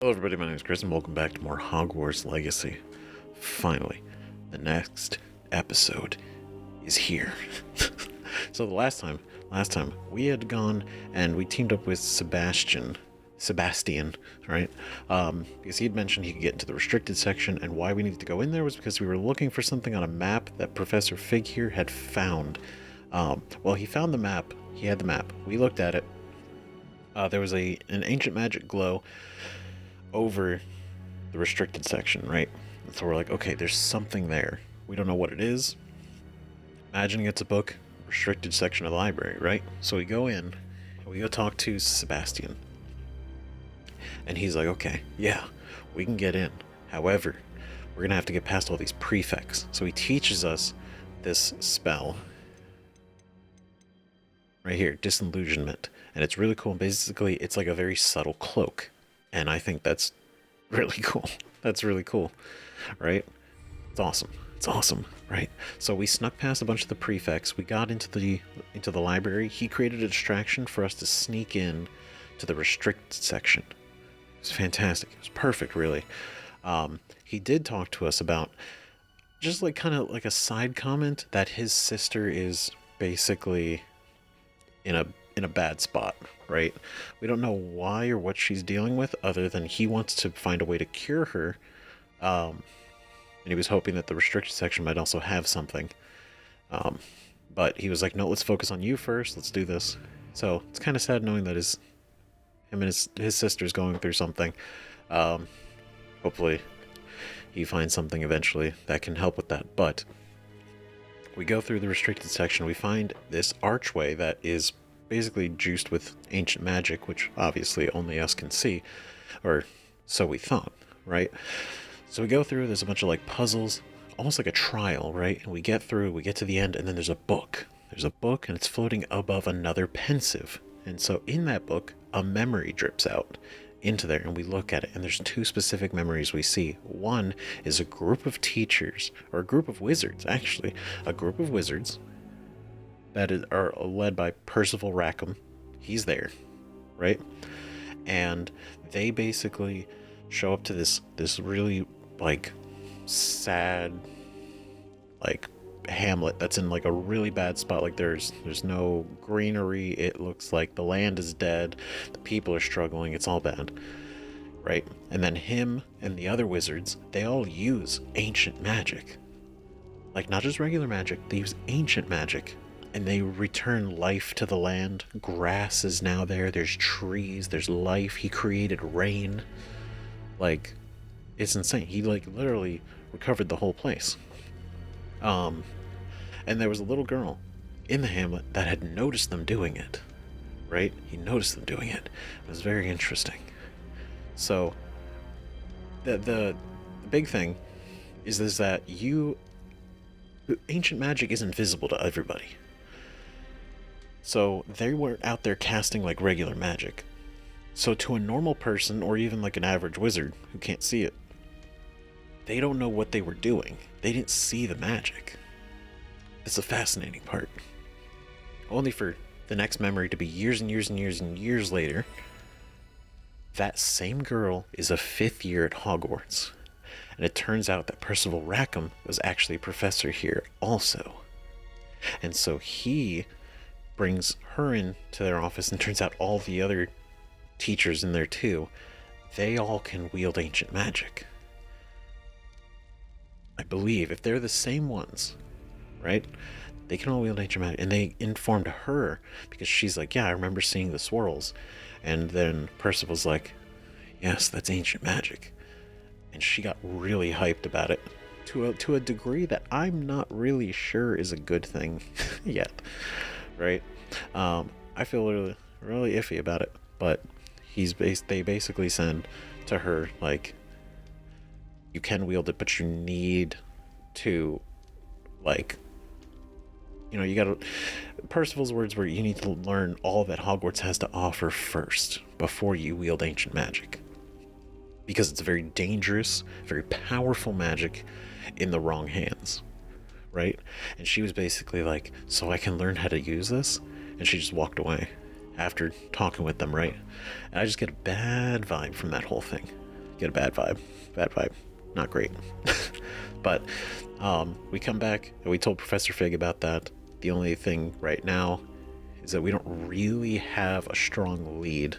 Hello everybody, my name is Chris and welcome back to more Hogwarts Legacy. Finally, the next episode is here. So the last time we had gone and we teamed up with Sebastian, right? Because he had mentioned he could get into the restricted section, and why we needed to go in there was because we were looking for something on a map that Professor Fig here had found. Well, he found the map, he had the map, we looked at it. There was an ancient magic glow over the restricted section, right? And so we're like, okay, there's something there. We don't know what it is. Imagining it's a book, restricted section of the library, right? So we go in, and we go talk to Sebastian. And he's like, okay, yeah, we can get in. However, we're gonna have to get past all these prefects. So he teaches us this spell right here, disillusionment. And it's really cool. Basically, it's like a very subtle cloak. And I think that's really cool. That's really cool, right? It's awesome. It's awesome, right? So we snuck past a bunch of the prefects. We got into the library. He created a distraction for us to sneak in to the restricted section. It was fantastic. It was perfect, really. He did talk to us about just like kind of like a side comment that his sister is basically in a bad spot, right? We don't know why or what she's dealing with, other than he wants to find a way to cure her. And he was hoping that the restricted section might also have something. But he was like, no, let's focus on you first. Let's do this. So it's kind of sad knowing that him and his sister's going through something. Hopefully he finds something eventually that can help with that. But we go through the restricted section. We find this archway that is basically juiced with ancient magic, which obviously only us can see, or so we thought, right? So we go through, there's a bunch of like puzzles, almost like a trial, right? And we get through, we get to the end, and then there's a book. There's a book, and it's floating above another pensive. And so in that book, a memory drips out into there, and we look at it, and there's two specific memories we see. One is a group of teachers, or a group of wizards, actually. A group of wizards that are led by Percival Rackham. He's there, right? And they basically show up to this really like sad like hamlet that's in like a really bad spot. Like there's no greenery. It looks like the land is dead. The people are struggling. It's all bad, right? And then him and the other wizards, they all use ancient magic. Like not just regular magic, they use ancient magic. And they return life to the land. Grass is now there. There's trees. There's life. He created rain. Like, it's insane. He, like, literally recovered the whole place. And there was a little girl in the hamlet that had noticed them doing it. Right? He noticed them doing it. It was very interesting. So, the big thing is that ancient magic isn't visible to everybody. So they weren't out there casting like regular magic. So to a normal person, or even like an average wizard who can't see it, they don't know what they were doing. They didn't see the magic. It's a fascinating part. Only for the next memory to be years and years and years and years later, that same girl is a 5th year at Hogwarts. And it turns out that Percival Rackham was actually a professor here also. And so he brings her into their office, and turns out all the other teachers in there too, they all can wield ancient magic. I believe if they're the same ones, right, they can all wield ancient magic. And they informed her because she's like, yeah, I remember seeing the swirls. And then Percival's like, yes, that's ancient magic. And she got really hyped about it to a degree that I'm not really sure is a good thing yet. Right? I feel really iffy about it, but they basically said to her, like, you can wield it, but you need to, like, you gotta, Percival's words were, you need to learn all that Hogwarts has to offer first before you wield ancient magic. Because it's very dangerous, very powerful magic in the wrong hands. Right? And she was basically like, so I can learn how to use this? And she just walked away after talking with them, right? And I just get a bad vibe from that whole thing. Get a bad vibe. Bad vibe. Not great. But we come back and we told Professor Fig about that. The only thing right now is that we don't really have a strong lead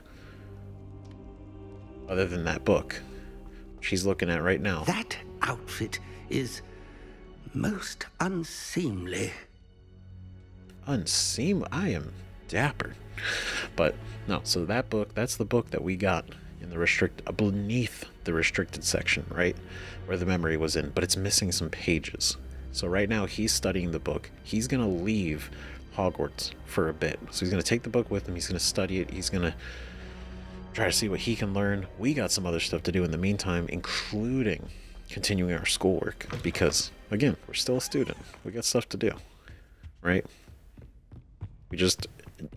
other than that book she's looking at right now. That outfit is most unseemly. Unseemly? I am dapper. But no, so that book, that's the book that we got in the beneath the restricted section, right? Where the memory was in, but it's missing some pages. So right now he's studying the book. He's going to leave Hogwarts for a bit. So he's going to take the book with him. He's going to study it. He's going to try to see what he can learn. We got some other stuff to do in the meantime, including continuing our schoolwork, because again, we're still a student. We got stuff to do, right? We just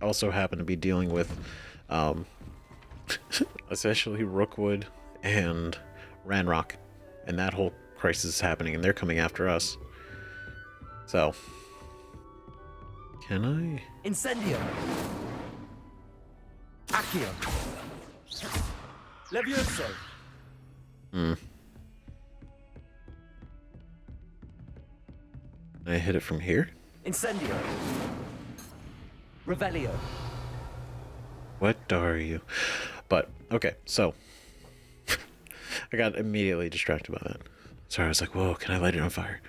also happen to be dealing with essentially Rookwood and Ranrock, and that whole crisis is happening, and they're coming after us. So, can I? Incendio. Accio. Levioso. Can I hit it from here? Incendio. Revelio. What are you? But, okay, so I got immediately distracted by that. Sorry, I was like, whoa, can I light it on fire?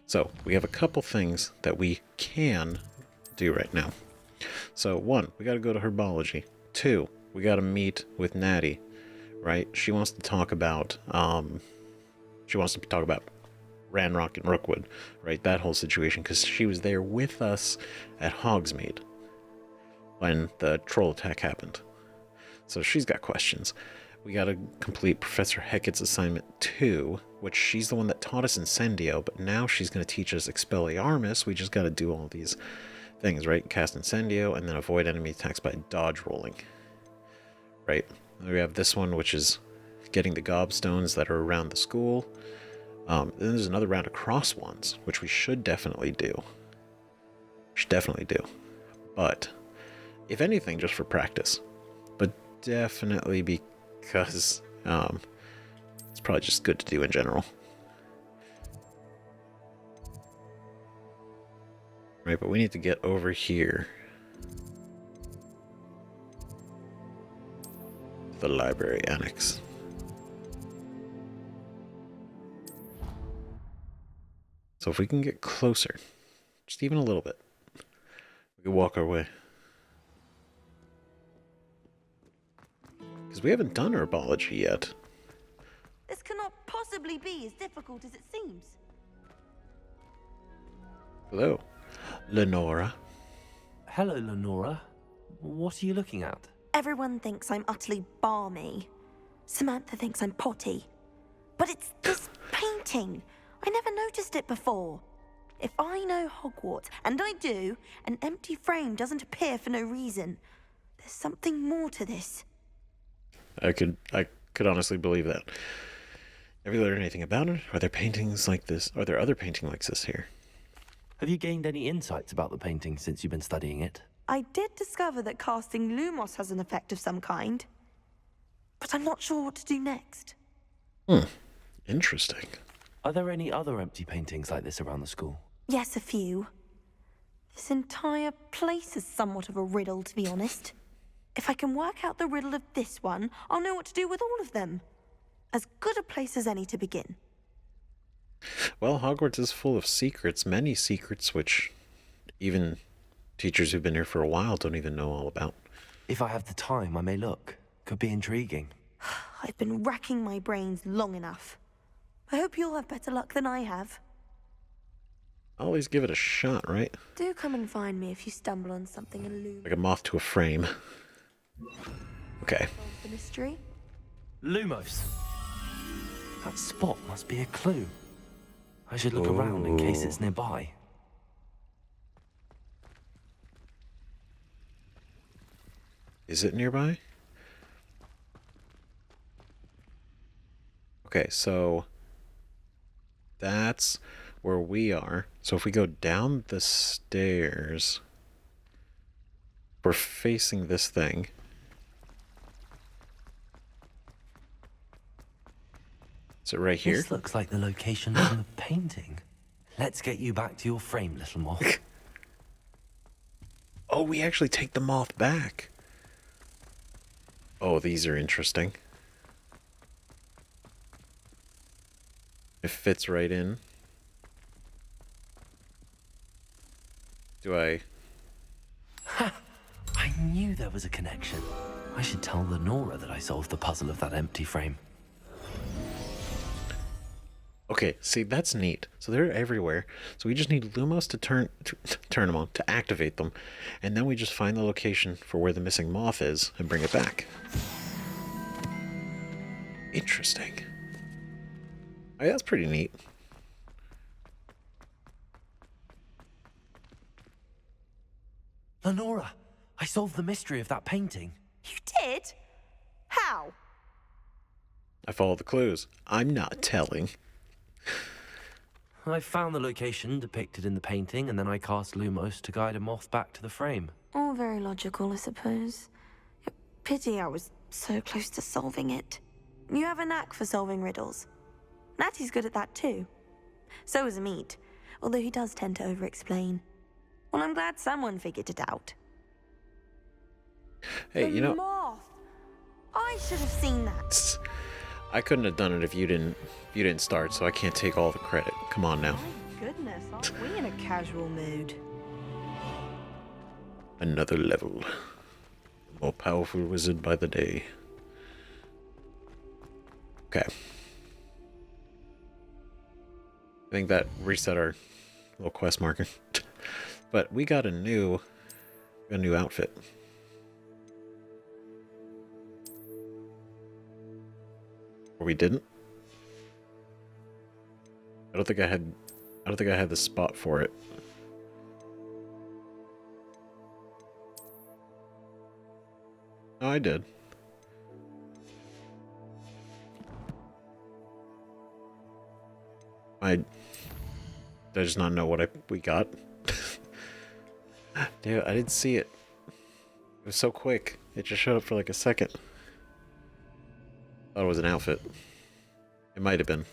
So we have a couple things that we can do right now. So 1, we got to go to Herbology. 2, we got to meet with Natty, right? She wants to talk about Ranrock and Rookwood, right? That whole situation, because she was there with us at Hogsmeade when the troll attack happened. So she's got questions. We got to complete Professor Hecat's assignment 2, which she's the one that taught us Incendio, but now she's going to teach us Expelliarmus. We just got to do all these things, right? Cast Incendio and then avoid enemy attacks by dodge rolling, right? We have this one, which is getting the gobstones that are around the school. Then there's another round of cross ones, which we should definitely do. But if anything, just for practice. But definitely because it's probably just good to do in general. Right, but we need to get over here. The library annex. So if we can get closer, just even a little bit, we can walk our way. Because we haven't done Herbology yet. This cannot possibly be as difficult as it seems. Hello, Lenora. Hello, Lenora. What are you looking at? Everyone thinks I'm utterly balmy. Samantha thinks I'm potty. But it's this painting. I never noticed it before. If I know Hogwarts, and I do, an empty frame doesn't appear for no reason. There's something more to this. I could honestly believe that. Have you learned anything about it? Are there paintings like this? Are there other paintings like this here? Have you gained any insights about the painting since you've been studying it? I did discover that casting Lumos has an effect of some kind. But I'm not sure what to do next. Interesting. Are there any other empty paintings like this around the school? Yes, a few. This entire place is somewhat of a riddle, to be honest. If I can work out the riddle of this one, I'll know what to do with all of them. As good a place as any to begin. Well, Hogwarts is full of secrets, many secrets which even teachers who've been here for a while don't even know all about. If I have the time, I may look. Could be intriguing. I've been racking my brains long enough. I hope you'll have better luck than I have. Always give it a shot, right? Do come and find me if you stumble on something elusive. Like a moth to a frame. Okay. The mystery. Lumos. That spot must be a clue. I should look around in case it's nearby. Is it nearby? Okay, so that's where we are. So if we go down the stairs, we're facing this thing. Is it right here? This looks like the location from the painting. Let's get you back to your frame, little moth. Oh, we actually take the moth back. Oh, these are interesting. It fits right in. Do I... I knew there was a connection. I should tell Lenora that I solved the puzzle of that empty frame. Okay, see, that's neat. So they're everywhere. So we just need Lumos to turn them on, to activate them. And then we just find the location for where the missing moth is and bring it back. Interesting. Oh, yeah, that's pretty neat. Lenora, I solved the mystery of that painting. You did? How? I followed the clues. I'm not telling. I found the location depicted in the painting, and then I cast Lumos to guide a moth back to the frame. All very logical, I suppose. Pity I was so close to solving it. You have a knack for solving riddles. Natty's good at that too. So is Amit, although he does tend to over-explain. Well, I'm glad someone figured it out. Hey, you know... Moth! I should have seen that. I couldn't have done it if you didn't start, so I can't take all the credit. Come on now. My goodness, aren't we in a casual mood? Another level. More powerful wizard by the day. Okay. I think that reset our little quest marker. But we got a new outfit. Or we didn't? I don't think I had the spot for it. No, I did. Did I just not know what we got? Dude, I didn't see it. It was so quick. It just showed up for like a second. Thought it was an outfit. It might have been.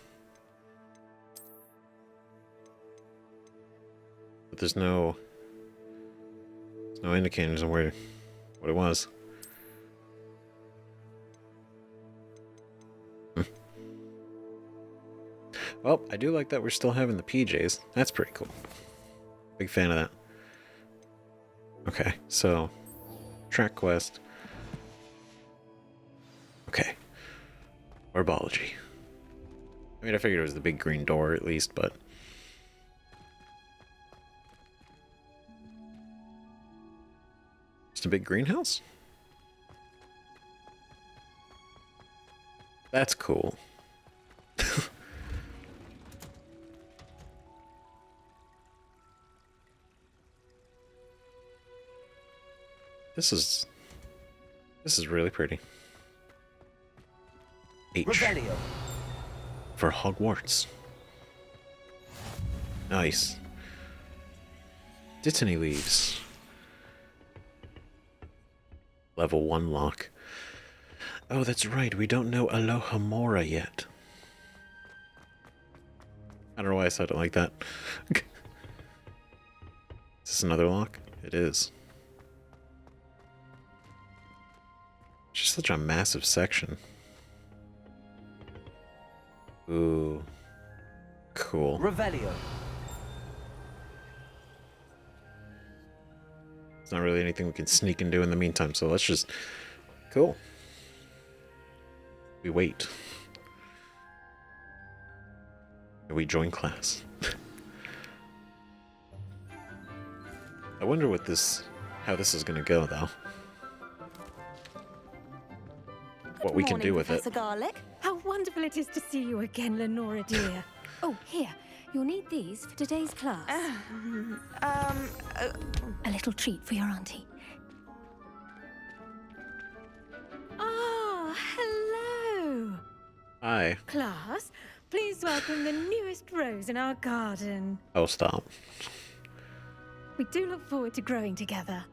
But there's no indicators on what it was. Well, I do like that we're still having the PJs. That's pretty cool. Big fan of that. Okay, so track quest. Okay. Herbology. I mean, I figured it was the big green door at least, but... Just a big greenhouse? That's cool. This is really pretty. H. Revelio. For Hogwarts. Nice. Dittany leaves. Level 1 lock. Oh, that's right. We don't know Aloha Mora yet. I don't know why I said it like that. Is this another lock? It is. It's just such a massive section. Ooh. Cool. Revelio. It's not really anything we can sneak and do in the meantime, so let's just... Cool. We wait. And we join class. I wonder how this is gonna go, though. What we can do with it. Professor Garlic. How wonderful it is to see you again, Lenora dear. Oh, here. You'll need these for today's class. A little treat for your auntie. Ah, hello. Hi. Class, please welcome the newest rose in our garden. Oh, stop. We do look forward to growing together.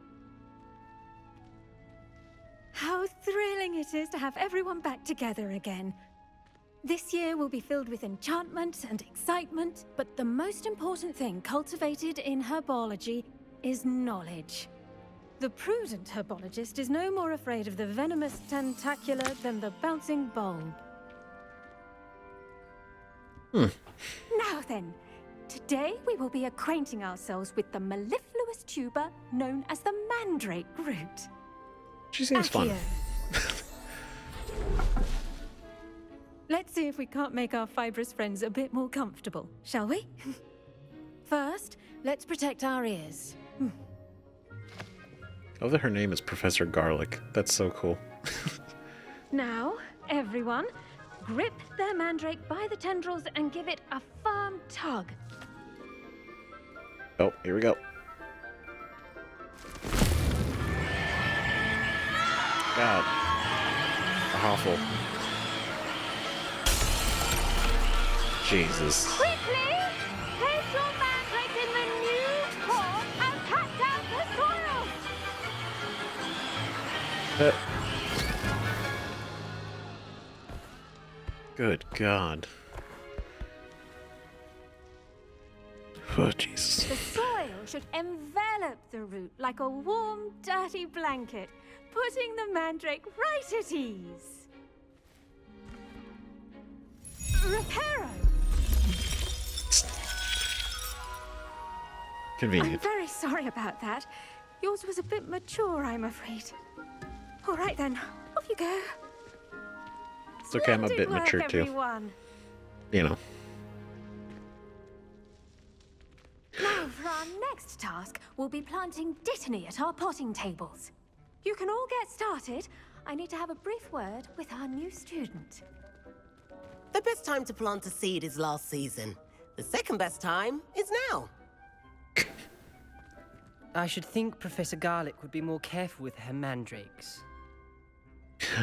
How thrilling it is to have everyone back together again. This year will be filled with enchantment and excitement, but the most important thing cultivated in herbology is knowledge. The prudent herbologist is no more afraid of the venomous tentacular than the bouncing bulb. Now then, today we will be acquainting ourselves with the mellifluous tuber known as the mandrake root. She seems fun. Accio. Let's see if we can't make our fibrous friends a bit more comfortable, shall we? First, let's protect our ears. I love that her name is Professor Garlic. That's so cool. Now, everyone, grip their mandrake by the tendrils and give it a firm tug. Oh, here we go. God. Awful. Jesus. Quickly! Place your mandrake in the new pot and cut down the soil! Good God. Oh, Jesus. The soil should envelop the root like a warm, dirty blanket, putting the mandrake right at ease. Reparo! I'm Convenient. very sorry about that. Yours was a bit mature, I'm afraid. All right then, off you go. It's okay, I'm a bit Splendid work, mature too. everyone. You know. Now, for our next task, we'll be planting dittany at our potting tables. You can all get started. I need to have a brief word with our new student. The best time to plant a seed is last season. The second best time is now. I should think Professor Garlic would be more careful with her mandrakes.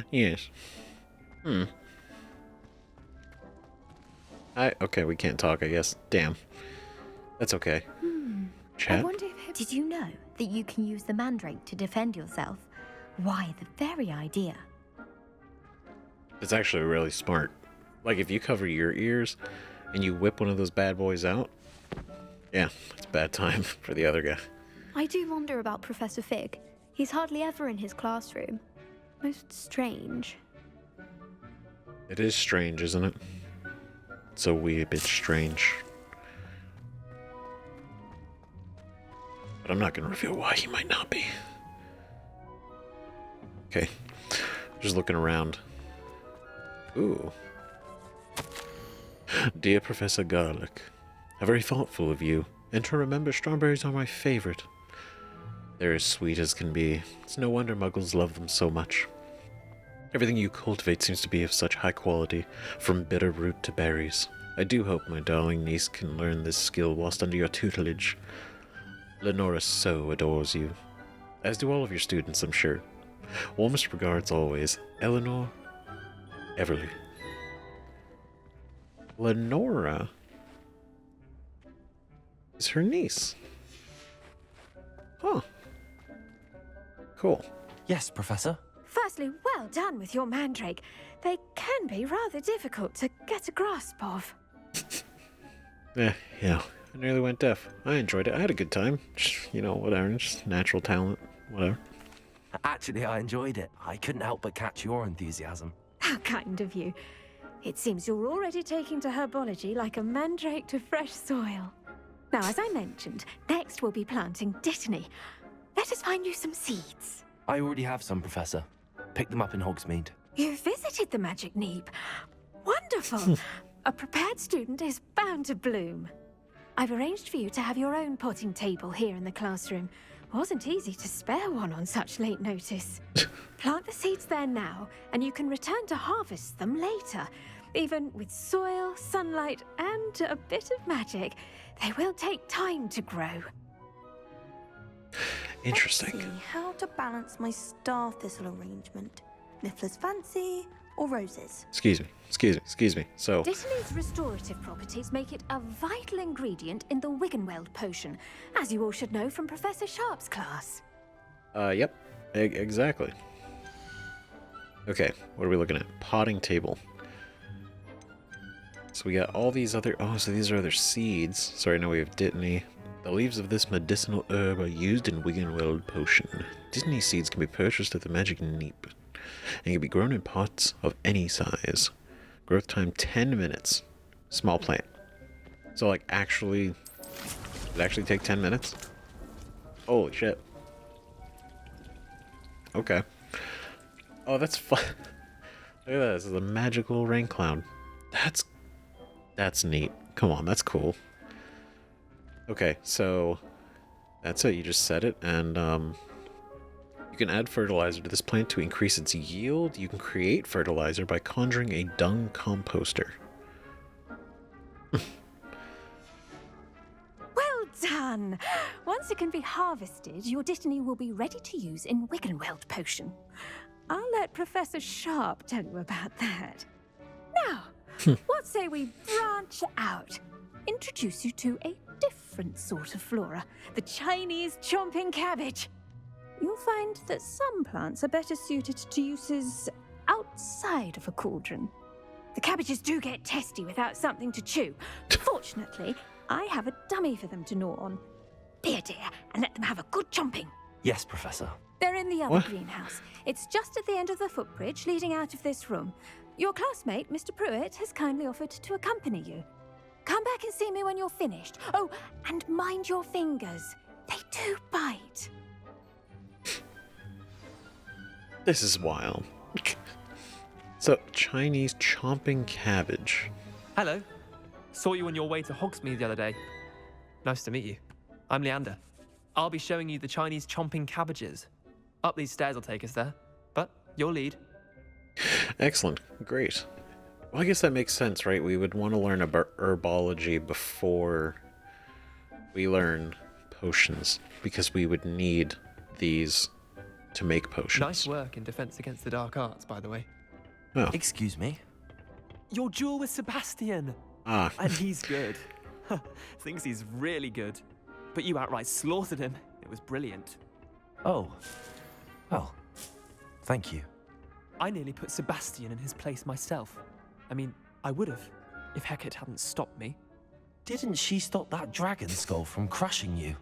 Yes. Okay, we can't talk, I guess. Damn. That's okay. I Chat? wonder if... Did you know that you can use the mandrake to defend yourself? Why, the very idea. It's actually really smart. Like, if you cover your ears and you whip one of those bad boys out, yeah, it's a bad time for the other guy. I do wonder about Professor Fig. He's hardly ever in his classroom. Most strange. It is strange, isn't it? It's a wee bit strange. But I'm not going to reveal why he might not be. Okay. Just looking around. Ooh. Dear Professor Garlic, how very thoughtful of you. And to remember, strawberries are my favorite. They're as sweet as can be. It's no wonder muggles love them so much. Everything you cultivate seems to be of such high quality, from bitter root to berries. I do hope my darling niece can learn this skill whilst under your tutelage. Lenora so adores you, as do all of your students, I'm sure. Warmest regards always, Eleanor Everly. Lenora is her niece. Huh. Cool. Yes, Professor. Firstly, well done with your mandrake. They can be rather difficult to get a grasp of. Yeah, I nearly went deaf. I enjoyed it. I had a good time. Just, whatever. Just natural talent. Whatever. Actually, I enjoyed it. I couldn't help but catch your enthusiasm. How kind of you. It seems you're already taking to herbology like a mandrake to fresh soil. Now, as I mentioned, next we'll be planting dittany. Let us find you some seeds. I already have some, Professor. Picked them up in Hogsmeade. You visited the Magic Neep. Wonderful. A prepared student is bound to bloom. I've arranged for you to have your own potting table here in the classroom. Wasn't easy to spare one on such late notice. Plant the seeds there now, and you can return to harvest them later. Even with soil, sunlight, and a bit of magic, they will take time to grow. Interesting. Let's see how to balance my star thistle arrangement. Niffler's fancy or roses? Excuse me. So, Dittany's restorative properties make it a vital ingredient in the Wiggenweld potion, as you all should know from Professor Sharp's class. yep. Exactly. Okay, what are we looking at? Potting table. So we got all these other... Oh, so these are other seeds. So right now we have Dittany. The leaves of this medicinal herb are used in Wiggenweld potion. Dittany seeds can be purchased at the Magic Neep and can be grown in pots of any size. Growth time 10 minutes. Small plant. So like actually... It actually take 10 minutes? Holy shit. Okay. Oh, that's fun. Look at that. This is a magical rain cloud. That's neat. Come on, that's cool. Okay, so that's it. You just set it, and you can add fertilizer to this plant to increase its yield. You can create fertilizer by conjuring a dung composter. Well done! Once it can be harvested, your Dittany will be ready to use in Wiggenweld potion. I'll let Professor Sharp tell you about that. Now, what say we branch out? Introduce you to a different sort of flora, the Chinese chomping cabbage. You'll find that some plants are better suited to uses outside of a cauldron. The cabbages do get testy without something to chew. Fortunately, I have a dummy for them to gnaw on. Be a dear and let them have a good chomping. Yes, Professor. They're in the other What? greenhouse. It's just at the end of the footbridge leading out of this room. Your classmate, Mr. Pruitt, has kindly offered to accompany you. Come back and see me when you're finished. Oh, and mind your fingers. They do bite. This is wild. So, Chinese chomping cabbage. Hello. Saw you on your way to Hogsmeade the other day. Nice to meet you. I'm Leander. I'll be showing you the Chinese chomping cabbages. Up these stairs will take us there, but your lead. Excellent. Great. Well, I guess that makes sense, right? We would want to learn about herbology before we learn potions, because we would need these to make potions. Nice work in Defense Against the Dark Arts, by the way. Oh. Excuse me? Your duel with Sebastian. Ah. And he's good. Thinks he's really good. But you outright slaughtered him. It was brilliant. Oh. Well, thank you. I nearly put Sebastian in his place myself. I mean, I would have, if Hecate hadn't stopped me. Didn't she stop that dragon skull from crushing you?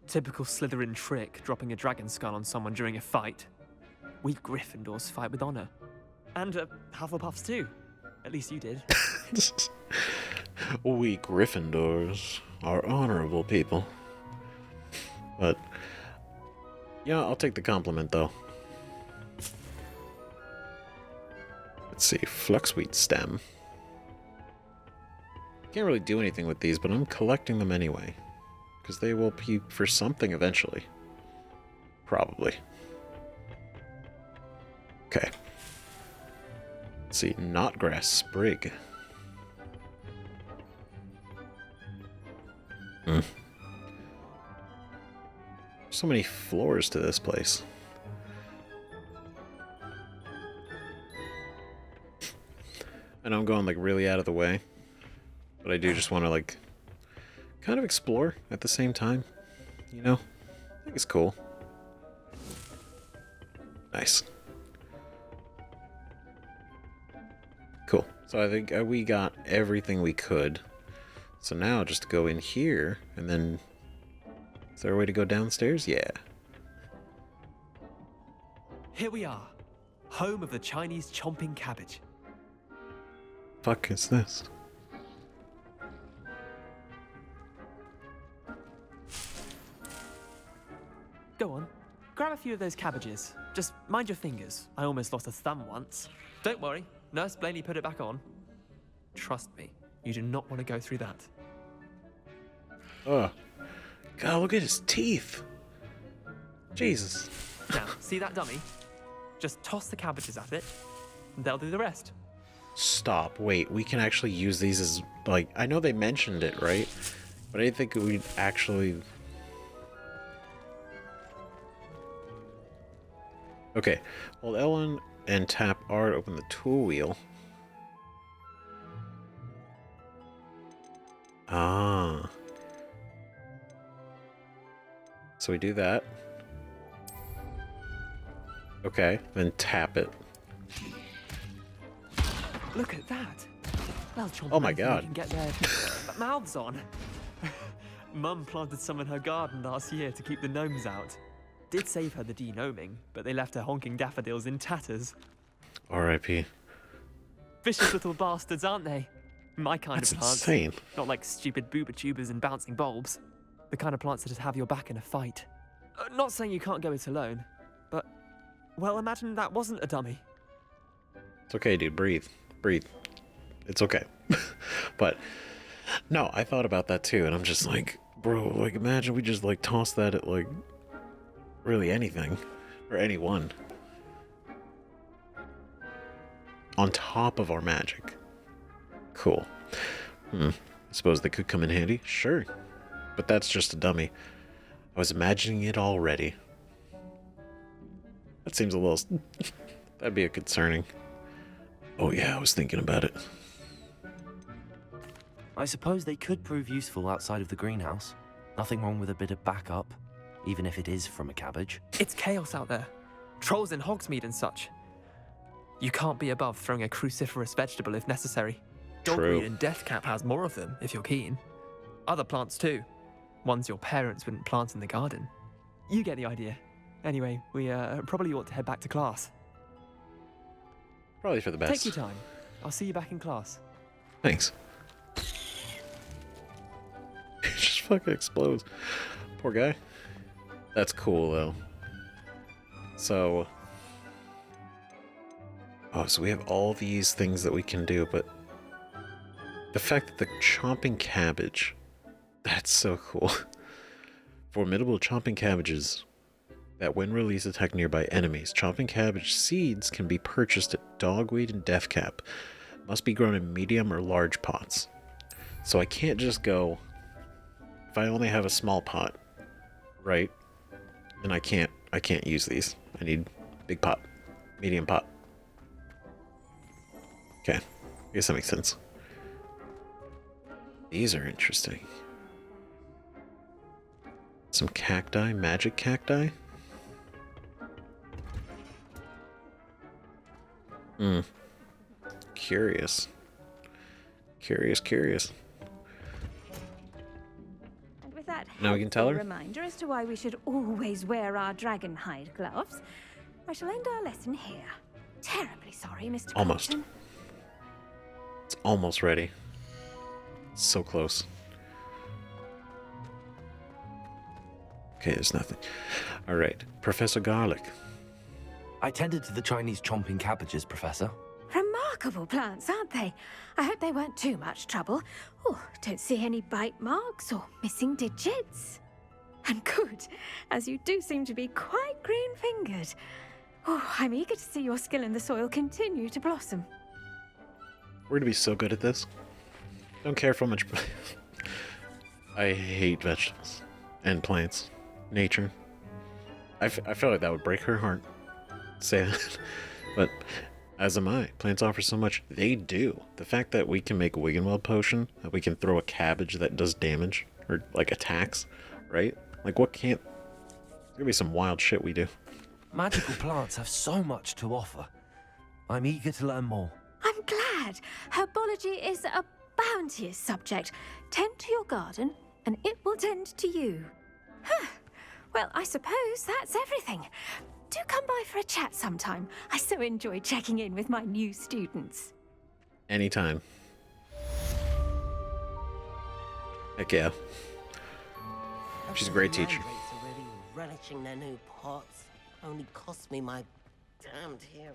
Typical Slytherin trick, dropping a dragon skull on someone during a fight. We Gryffindors fight with honor. And Hufflepuffs too. At least you did. We Gryffindors are honorable people. But, yeah, I'll take the compliment, though. Let's see, Fluxweed stem. Can't really do anything with these, but I'm collecting them anyway. Because they will be for something eventually. Probably. Okay. Let's see, Knotgrass Sprig. So many floors to this place. I know I'm going like really out of the way, but I do just want to like kind of explore at the same time, you know? I think it's cool. Nice. Cool. So I think we got everything we could. So now just go in here and then... Is there a way to go downstairs? Yeah. Here we are. Home of the Chinese chomping cabbage. Fuck is this? Go on. Grab a few of those cabbages. Just mind your fingers. I almost lost a thumb once. Don't worry. Nurse Blaney put it back on. Trust me. You do not want to go through that. Oh. God, look at his teeth. Jesus. Now, see that dummy? Just toss the cabbages at it, and they'll do the rest. Stop. Wait, we can actually use these as, like, I know they mentioned it, right? But I didn't think we'd actually... Okay. Hold L1 and tap R to open the tool wheel. Ah. So we do that. Okay, then tap it. Look at that. They'll chomp Oh my anything God. they can get their mouths on. Mum planted some in her garden last year to keep the gnomes out. Did save her the denoming, but they left her honking daffodils in tatters. R.I.P. Vicious little bastards, aren't they? My kind That's of plants. insane. Not like stupid booba tubers and bouncing bulbs. The kind of plants that just have your back in a fight. Not saying you can't go it alone, but, well, imagine that wasn't a dummy. It's okay, dude. Breathe. Breathe. It's okay. But, no, I thought about that too, and I'm just like, bro, like, imagine we just, like, toss that at, like, really anything. Or anyone. On top of our magic. Cool. I suppose they could come in handy? Sure. But that's just a dummy. I was imagining it already. That seems a little... That'd be a concerning. Oh yeah, I was thinking about it. I suppose they could prove useful outside of the greenhouse. Nothing wrong with a bit of backup, even if it is from a cabbage. It's chaos out there. Trolls in Hogsmeade and such. You can't be above throwing a cruciferous vegetable if necessary. Dogweed and deathcap has more of them, if you're keen. Other plants too. Ones your parents wouldn't plant in the garden. You get the idea. Anyway, we probably ought to head back to class. Probably for the best. Take your time. I'll see you back in class. Thanks. It just fucking explodes. Poor guy. That's cool though. So... Oh, so we have all these things that we can do, but... The fact that the chomping cabbage... That's so cool. Formidable chomping cabbages that when released attack nearby enemies. Chomping cabbage seeds can be purchased at Dogweed and Deathcap. Must be grown in medium or large pots. So I can't just go... If I only have a small pot, right? Then I can't use these. I need big pot, medium pot. Okay, I guess that makes sense. These are interesting. Some cacti, magic cacti. Curious. Curious. And with that Now we can tell her? reminder as to why we should always wear our dragon hide gloves, I shall end our lesson here. Terribly sorry, Mr. Almost. Compton. It's almost ready. So close. Okay, there's nothing. Alright, Professor Garlic. I tended to the Chinese chomping cabbages, Professor. Remarkable plants, aren't they? I hope they weren't too much trouble. Oh, don't see any bite marks or missing digits. And good, as you do seem to be quite green-fingered. Oh, I'm eager to see your skill in the soil continue to blossom. We're gonna be so good at this. Don't care for much. I hate vegetables and plants. Nature. I feel like that would break her heart. Say that. But as am I. Plants offer so much. They do. The fact that we can make a Wiggenweld potion, that we can throw a cabbage that does damage, or like attacks, right? Like what can't... There's gonna be some wild shit we do. Magical plants have so much to offer. I'm eager to learn more. I'm glad. Herbology is a bounteous subject. Tend to your garden, and it will tend to you. Huh. Well, I suppose that's everything. Do come by for a chat sometime. I so enjoy checking in with my new students. Anytime. Heck yeah. She's a great teacher. Mandrates are really relishing their new pots. Only cost me my damned hearing.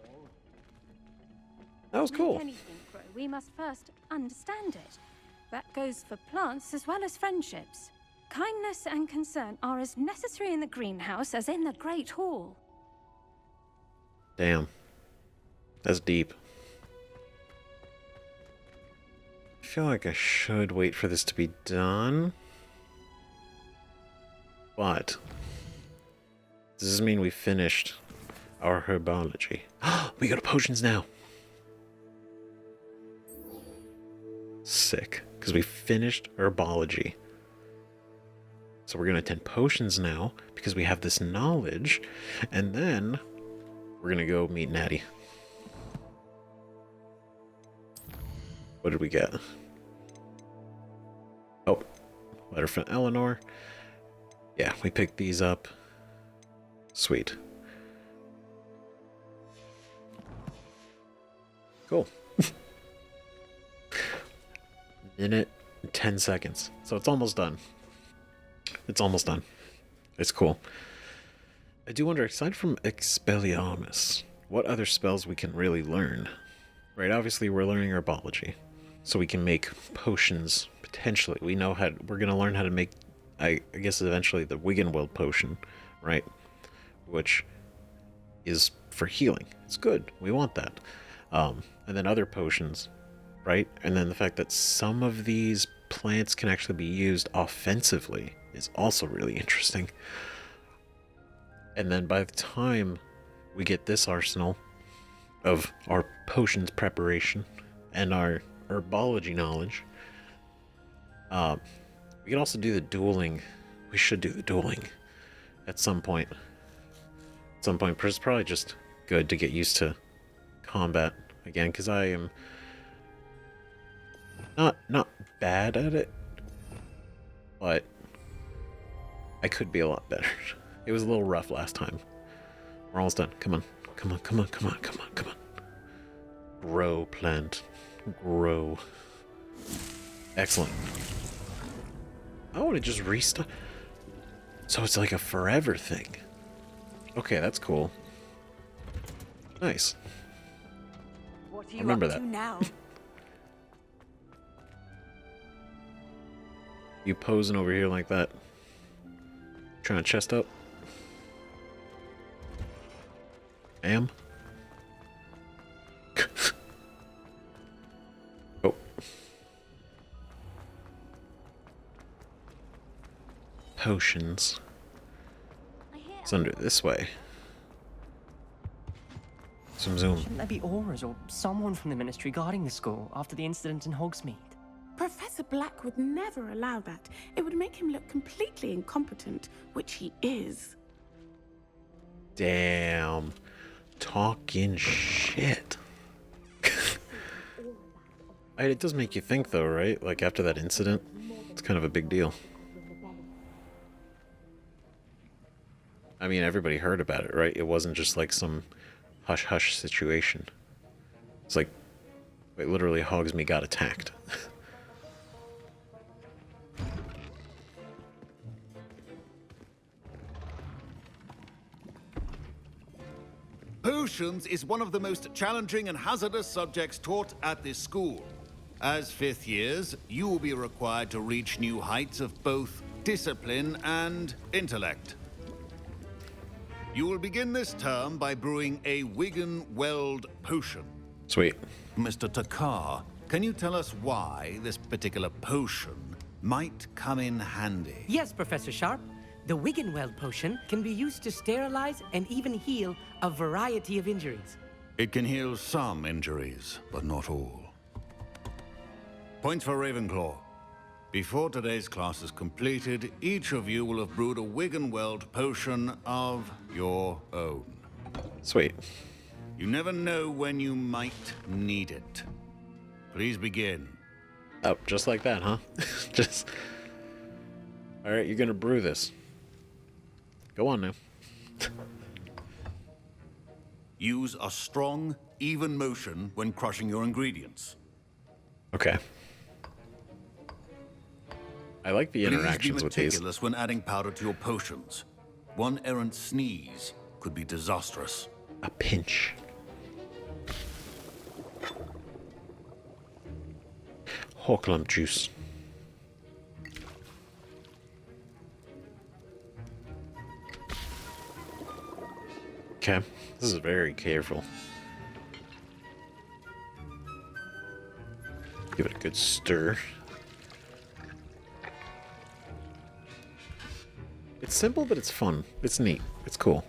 That was cool. To make anything grow, we must first understand it. That goes for plants as well as friendships. Kindness and concern are as necessary in the greenhouse as in the Great Hall. Damn. That's deep. I feel like I should wait for this to be done. But does this mean we finished our herbology? We go to potions now. Sick. Because we finished herbology. So we're going to attend potions now because we have this knowledge. And then we're going to go meet Natty. What did we get? Oh, letter from Eleanor. Yeah, we picked these up. Sweet. Cool. Minute and 10 seconds. So it's almost done. It's almost done. It's cool. I do wonder, aside from Expelliarmus, what other spells we can really learn? Right, obviously we're learning Herbology. So we can make potions, potentially. We know how, we're going to learn how to make, I guess eventually, the Wiggenweld potion, right? Which is for healing. It's good. We want that. And then other potions, right? And then the fact that some of these plants can actually be used offensively is also really interesting. And then by the time we get this arsenal of our potions preparation and our herbology knowledge, we can also do the dueling. We should do the dueling at some point. At some point, but it's probably just good to get used to combat again, because I am not bad at it, but I could be a lot better. It was a little rough last time. We're almost done. Come on. Come on, come on, come on, come on, come on. Grow, plant. Grow. Excellent. I want to just restart. So it's like a forever thing. Okay, that's cool. Nice. What are you Remember up that. to now? You posing over here like that. Trying to chest up. Am. Oh. Potions. It's under this way. Zoom zoom. Shouldn't there be auras or someone from the ministry guarding the school after the incident in Hogsmeade? Professor Black would never allow that. It would make him look completely incompetent, which he is. Damn. Talking shit. It does make you think though, right? Like after that incident, it's kind of a big deal. I mean, everybody heard about it, right? It wasn't just like some hush-hush situation. It's like, wait, literally Hogsmeade got attacked. Potions is one of the most challenging and hazardous subjects taught at this school. As fifth years, you will be required to reach new heights of both discipline and intellect. You will begin this term by brewing a Wiggenweld potion. Sweet. Mr. Takar, can you tell us why this particular potion might come in handy? Yes, Professor Sharp. The Wiggenweld potion can be used to sterilize and even heal a variety of injuries. It can heal some injuries, but not all. Points for Ravenclaw. Before today's class is completed, each of you will have brewed a Wiggenweld potion of your own. Sweet. You never know when you might need it. Please begin. Oh, just like that, huh? Just... Alright, you're gonna brew this. Go on now. Use a strong, even motion when crushing your ingredients. Okay. I like the interactions Please with be these. meticulous when adding powder to your potions. One errant sneeze could be disastrous. A pinch. Horklump juice. Okay, this is very careful. Give it a good stir. It's simple, but it's fun. It's neat. It's cool,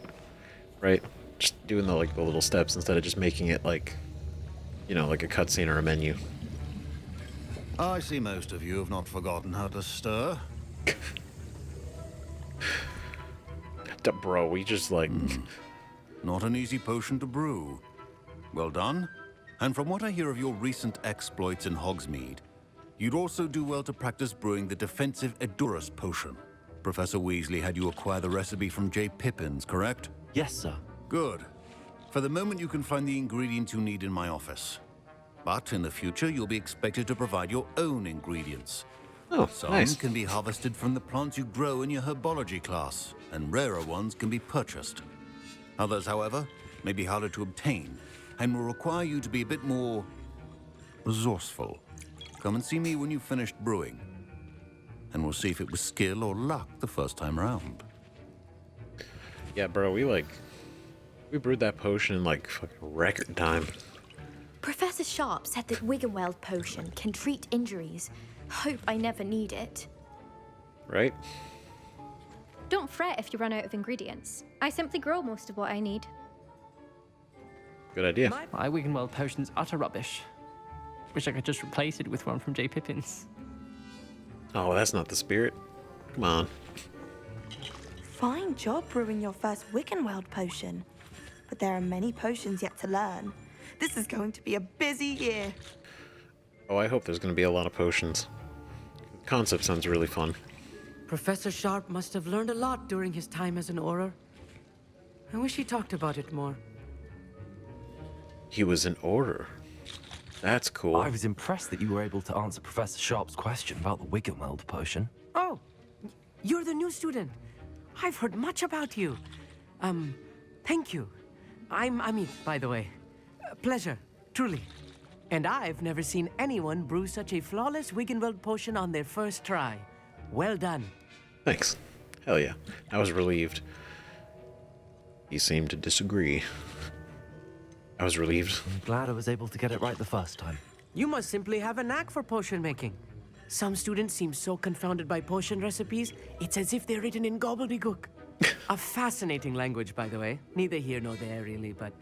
right? Just doing the the little steps instead of just making it like, you know, like a cutscene or a menu. I see most of you have not forgotten how to stir. Bro, we just like... Not an easy potion to brew. Well done. And from what I hear of your recent exploits in Hogsmeade, you'd also do well to practice brewing the defensive Edurus potion. Professor Weasley had you acquire the recipe from J. Pippin's, correct? Yes, sir. Good. For the moment, you can find the ingredients you need in my office. But in the future, you'll be expected to provide your own ingredients. Oh, Some nice. can be harvested from the plants you grow in your herbology class, and rarer ones can be purchased. Others, however, may be harder to obtain, and will require you to be a bit more resourceful. Come and see me when you've finished brewing, and we'll see if it was skill or luck the first time around. Yeah, bro, we brewed that potion in like fucking record time. Professor Sharp said that Wiggenweld potion can treat injuries. Hope I never need it. Right? Don't fret if you run out of ingredients. I simply grow most of what I need. Good idea. My Wiggenweld potion's utter rubbish. Wish I could just replace it with one from J. Pippin's. Oh, that's not the spirit. Come on. Fine job brewing your first Wiccanweld potion. But there are many potions yet to learn. This is going to be a busy year. Oh, I hope there's going to be a lot of potions. The concept sounds really fun. Professor Sharp must have learned a lot during his time as an Auror. I wish he talked about it more. He was an Auror. That's cool. I was impressed that you were able to answer Professor Sharp's question about the Wiggenweld potion. Oh, you're the new student. I've heard much about you. Thank you. I'm Amit, by the way. Pleasure, truly. And I've never seen anyone brew such a flawless Wiggenweld potion on their first try. Well done. Thanks. Hell yeah. I was relieved. He seemed to disagree. I was relieved. I'm glad I was able to get it right the first time. You must simply have a knack for potion making. Some students seem so confounded by potion recipes, it's as if they're written in gobbledygook. A fascinating language, by the way. Neither here nor there, really, but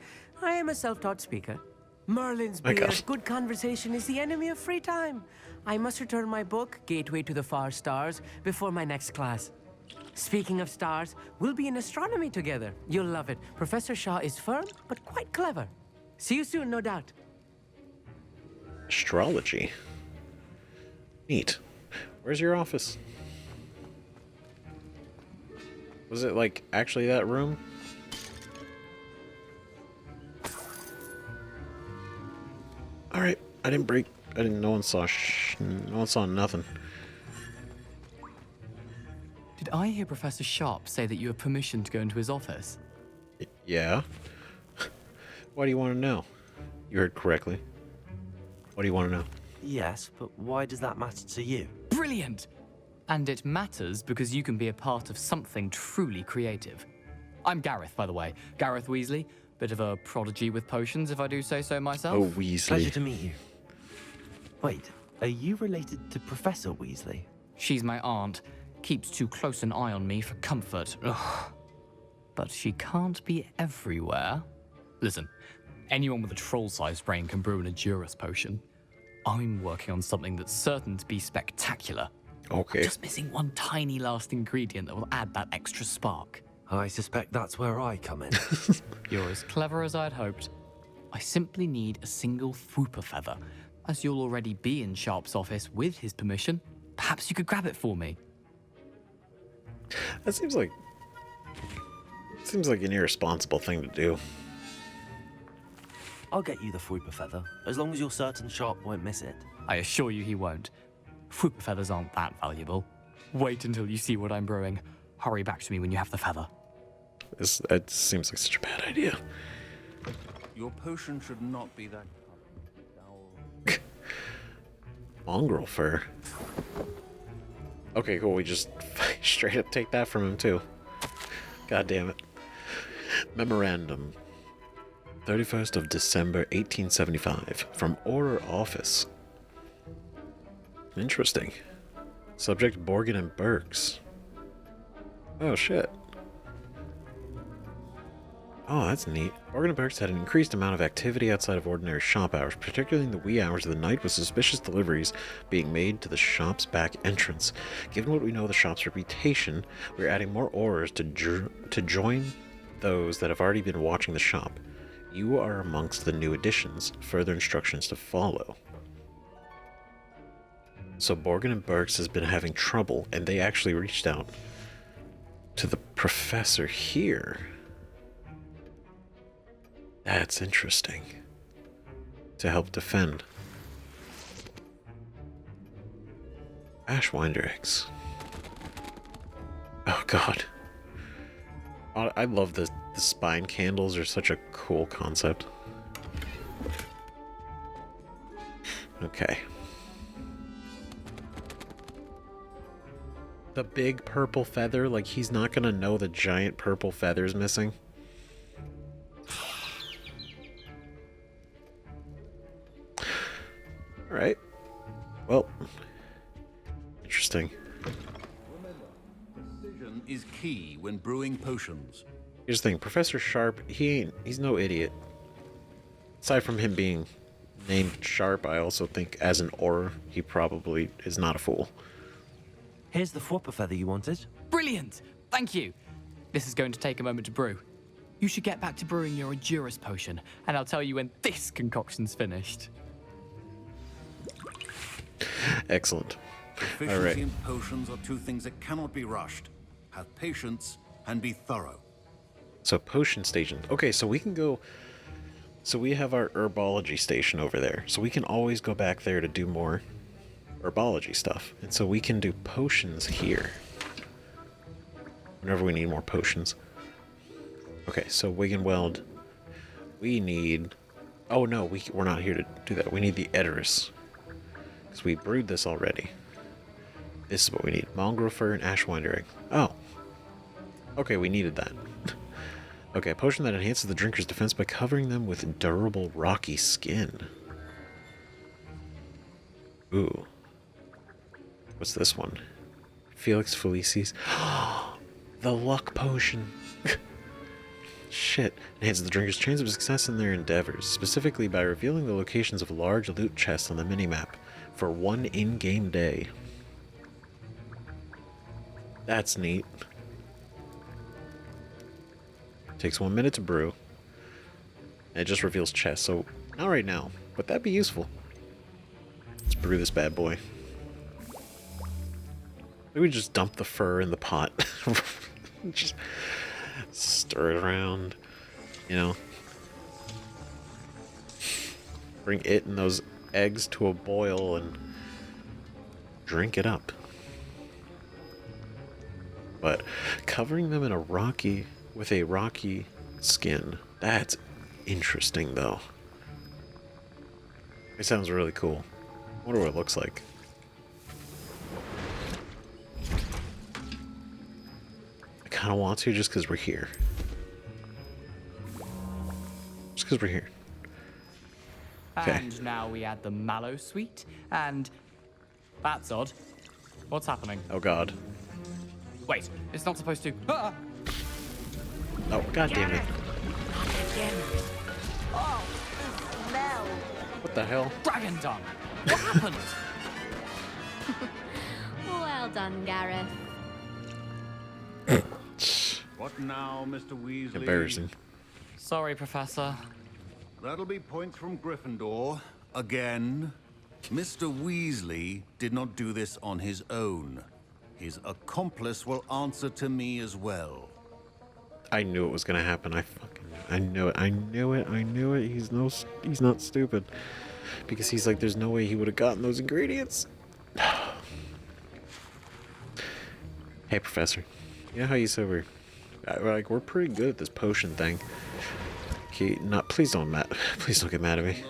I am a self-taught speaker. Merlin's beer, good conversation is the enemy of free time. I must return my book, Gateway to the Far Stars, before my next class. Speaking of stars, we'll be in astronomy together. You'll love it. Professor Shaw is firm, but quite clever. See you soon, no doubt. Astrology. Neat. Where's your office? Was it, like, actually that room? Alright, I didn't break... no one saw no one saw nothing. Did I hear Professor Sharp say that you have permission to go into his office? Yeah. Why do you want to know? You heard correctly. What do you want to know? Yes, but why does that matter to you? Brilliant! And it matters because you can be a part of something truly creative. I'm Gareth, by the way. Gareth Weasley. Bit of a prodigy with potions, if I do say so myself. Oh, Weasley. Pleasure to meet you. Wait, are you related to Professor Weasley? She's my aunt. Keeps too close an eye on me for comfort. Ugh. But she can't be everywhere. Listen, anyone with a troll-sized brain can brew an Edurus potion. I'm working on something that's certain to be spectacular. Okay. I'm just missing one tiny last ingredient that will add that extra spark. I suspect that's where I come in. You're as clever as I'd hoped. I simply need a single Fwooper feather. As you'll already be in Sharp's office with his permission, perhaps you could grab it for me. That seems like an irresponsible thing to do. I'll get you the Fwooper feather, as long as you're certain Sharp won't miss it. I assure you he won't. Fwooper feathers aren't that valuable. Wait until you see what I'm brewing. Hurry back to me when you have the feather. That seems like such a bad idea. Your potion should not be that... Mongrel fur. Okay, cool. We just straight up take that from him, too. God damn it. Memorandum. 31st of December, 1875. From Auror Office. Interesting. Subject Borgin and Burks. Oh, shit. Oh, that's neat. Borgin and Burks had an increased amount of activity outside of ordinary shop hours, particularly in the wee hours of the night, with suspicious deliveries being made to the shop's back entrance. Given what we know of the shop's reputation, we're adding more Aurors to join those that have already been watching the shop. You are amongst the new additions. Further instructions to follow. So Borgin and Burks has been having trouble, and they actually reached out to the professor here. That's interesting. To help defend. Ashwinder eggs. Oh god. I love the spine candles are such a cool concept. Okay. The big purple feather, like he's not gonna know the giant purple feather's missing. Alright. Well. Interesting. Precision is key when brewing potions. Here's the thing, Professor Sharp, he's no idiot. Aside from him being named Sharp, I also think as an Auror, he probably is not a fool. Here's the Fwopper feather you wanted. Brilliant! Thank you. This is going to take a moment to brew. You should get back to brewing your Endurus potion, and I'll tell you when this concoction's finished. Excellent. Efficiency All right. and potions are two things that cannot be rushed. Have patience and be thorough. So potion station. Okay, so we can go... So we have our herbology station over there. So we can always go back there to do more herbology stuff. And so we can do potions here. Whenever we need more potions. Okay, so Wiggenweld. We need... Oh no, we're not here to do that. We need the Edoris. Because we brewed this already. This is what we need. Mongrel fur and Ashwinder egg. Oh. Okay, we needed that. Okay, a potion that enhances the drinker's defense by covering them with durable rocky skin. Ooh. What's this one? Felix Felicis. The luck potion. Shit. Enhances the drinker's chance of success in their endeavors, specifically by revealing the locations of large loot chests on the minimap for one in-game day. That's neat. Takes 1 minute to brew. And it just reveals chests, so not right now, but that'd be useful. Let's brew this bad boy. Maybe we just dump the fur in the pot. Just stir it around, you know. Bring it and those eggs to a boil and drink it up. But covering them in a rocky... with a rocky skin. That's interesting, though. It sounds really cool. I wonder what it looks like. I kind of want to just because we're here. Just because we're here. Okay. And now we add the mallow sweet, and... That's odd. What's happening? Oh, God. Wait, it's not supposed to... Ah! Oh, God damn it. Oh, the smell. What the hell? Dragon dung! What happened? Well done, Gareth. What now, Mr. Weasley? Embarrassing. Sorry, Professor. That'll be points from Gryffindor. Again. Mr. Weasley did not do this on his own. His accomplice will answer to me as well. I knew it was gonna happen. I knew it. I knew it. I knew it. He's not stupid. Because he's like, there's no way he would have gotten those ingredients. Hey, Professor. You know how you said we're pretty good at this potion thing. Okay, please don't get mad at me.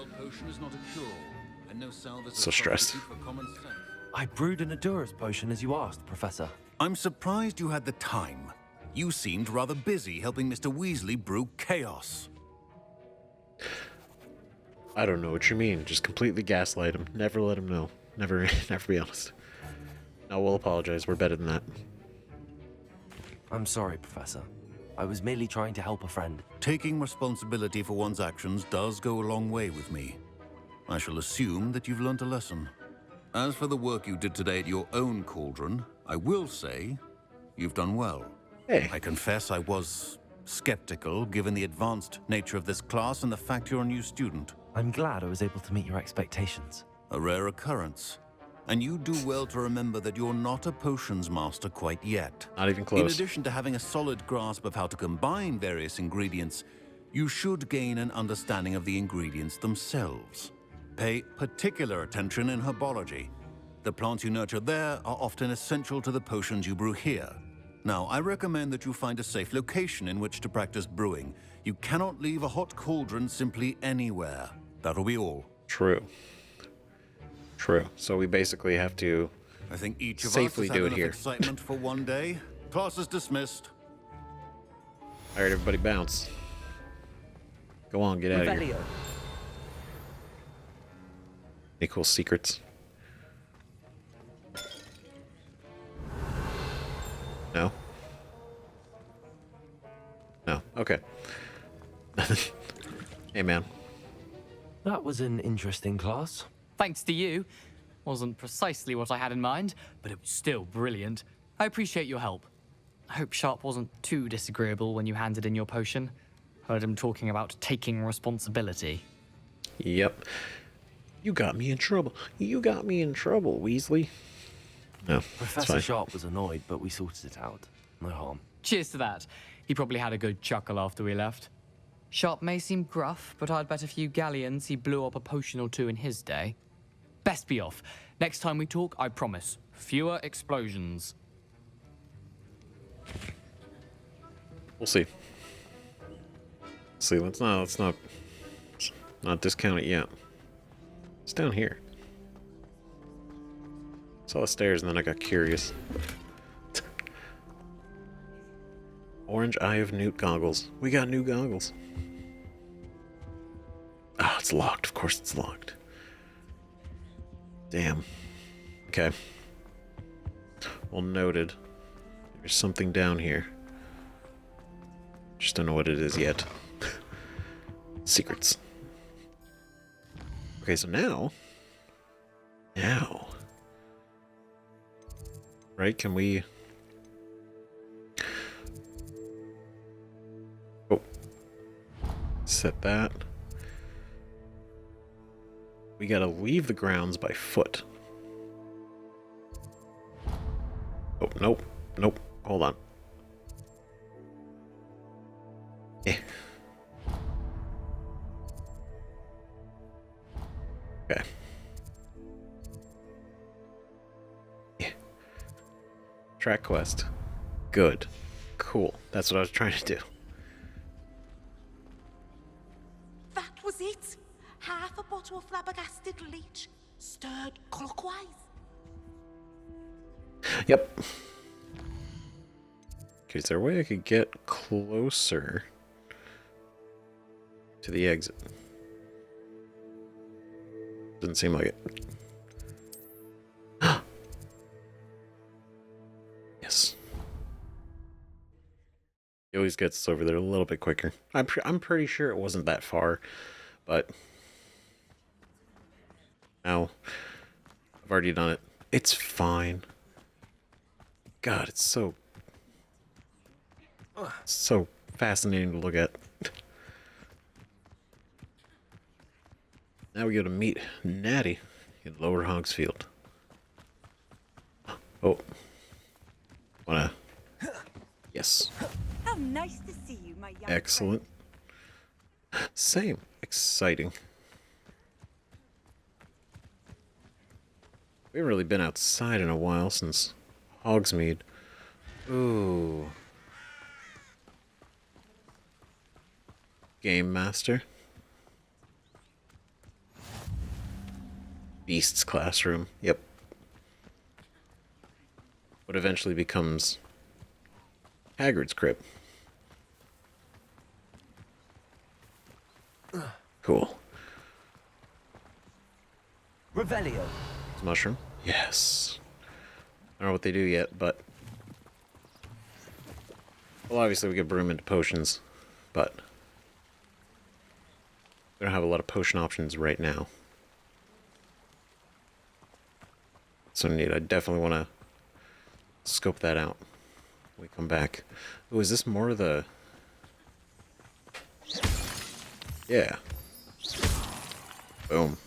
So stressed. I brewed an Endurus potion as you asked, Professor. I'm surprised you had the time. You seemed rather busy helping Mr. Weasley brew chaos. I don't know what you mean. Just completely gaslight him. Never let him know. Never be honest. No, we'll apologize. We're better than that. I'm sorry, Professor. I was merely trying to help a friend. Taking responsibility for one's actions does go a long way with me. I shall assume that you've learnt a lesson. As for the work you did today at your own cauldron, I will say you've done well. Hey. I confess I was skeptical given the advanced nature of this class and the fact you're a new student. I'm glad I was able to meet your expectations. A rare occurrence. And you do well to remember that you're not a potions master quite yet. Not even In close. addition to having a solid grasp of how to combine various ingredients, you should gain an understanding of the ingredients themselves. Pay particular attention in herbology. The plants you nurture there are often essential to the potions you brew here. Now, I recommend that you find a safe location in which to practice brewing. You cannot leave a hot cauldron simply anywhere. That'll be all. True. True. So we basically have to I think each of safely us has do had it enough here. excitement for one day. Class is dismissed. All right, everybody bounce. Go on, get out of here. Any cool secrets? No? No. Okay. Hey, man. That was an interesting class. Thanks to you. Wasn't precisely what I had in mind, but it was still brilliant. I appreciate your help. I hope Sharp wasn't too disagreeable when you handed in your potion. Heard him talking about taking responsibility. Yep. You got me in trouble. You got me in trouble, Weasley. No, it's Professor fine. Sharp was annoyed, but we sorted it out. No harm. Cheers to that. He probably had a good chuckle after we left. Sharp may seem gruff, but I'd bet a few galleons he blew up a potion or two in his day. Best be off. Next time we talk, I promise, fewer explosions. We'll see. See, let's not discount it yet. It's down here. Saw the stairs and then I got curious. Orange Eye of Newt goggles. We got new goggles. Oh, it's locked. Of course it's locked. Damn. Okay. Well, noted. There's something down here. Just don't know what it is yet. Secrets. Okay, so now... Right, can we... Oh. Set that. We gotta leave the grounds by foot. Oh, nope. Nope. Hold on. Eh. Okay. Yeah. Track quest. Good. Cool. That's what I was trying to do. That was it. Half a bottle of flabbergasted leech, stirred clockwise. Yep. Okay, is there a way I could get closer to the exit? Doesn't seem like it. Yes. He always gets us over there a little bit quicker. I'm pretty sure it wasn't that far, but now I've already done it. It's fine. God, it's so fascinating to look at. Now we go to meet Natty in Lower Hogsfield. Oh. Wanna... Yes. How nice to see you, my young Excellent. Same. Exciting. We haven't really been outside in a while since Hogsmeade. Ooh. Game Master. Beast's classroom. Yep. What eventually becomes Hagrid's crib. Cool. Revelio. It's mushroom? Yes. I don't know what they do yet, but... Well, obviously we could brew them into potions, but... We don't have a lot of potion options right now. So neat. I definitely want to scope that out when we come back. Oh, is this more of the Yeah. Boom.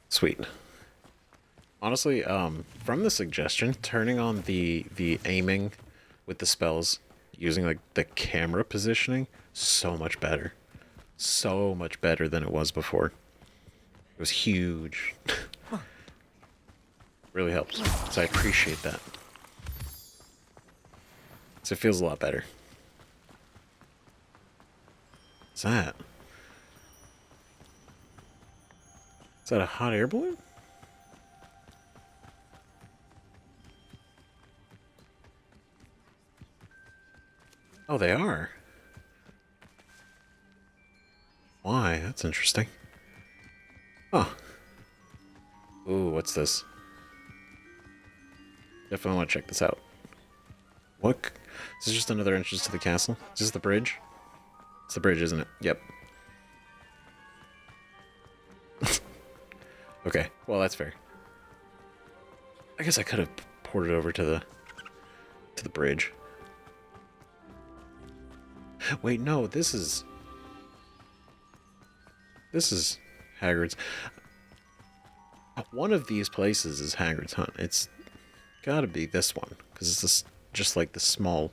Sweet. Honestly, from the suggestion, turning on the aiming with the spells, using like the camera positioning, so much better. So much better than it was before. It was huge. Really helped. So I appreciate that. So it feels a lot better. What's that? Is that a hot air balloon? Oh, they are. Why? That's interesting. Oh. Ooh, what's this? Definitely want to check this out. What? Is this just another entrance to the castle? Is this the bridge? It's the bridge, isn't it? Yep. Okay, well that's fair. I guess I could have ported over to the bridge. Wait, no, this is Hagrid's. One of these places is Hagrid's hut. It's gotta be this one, because it's this, just like the small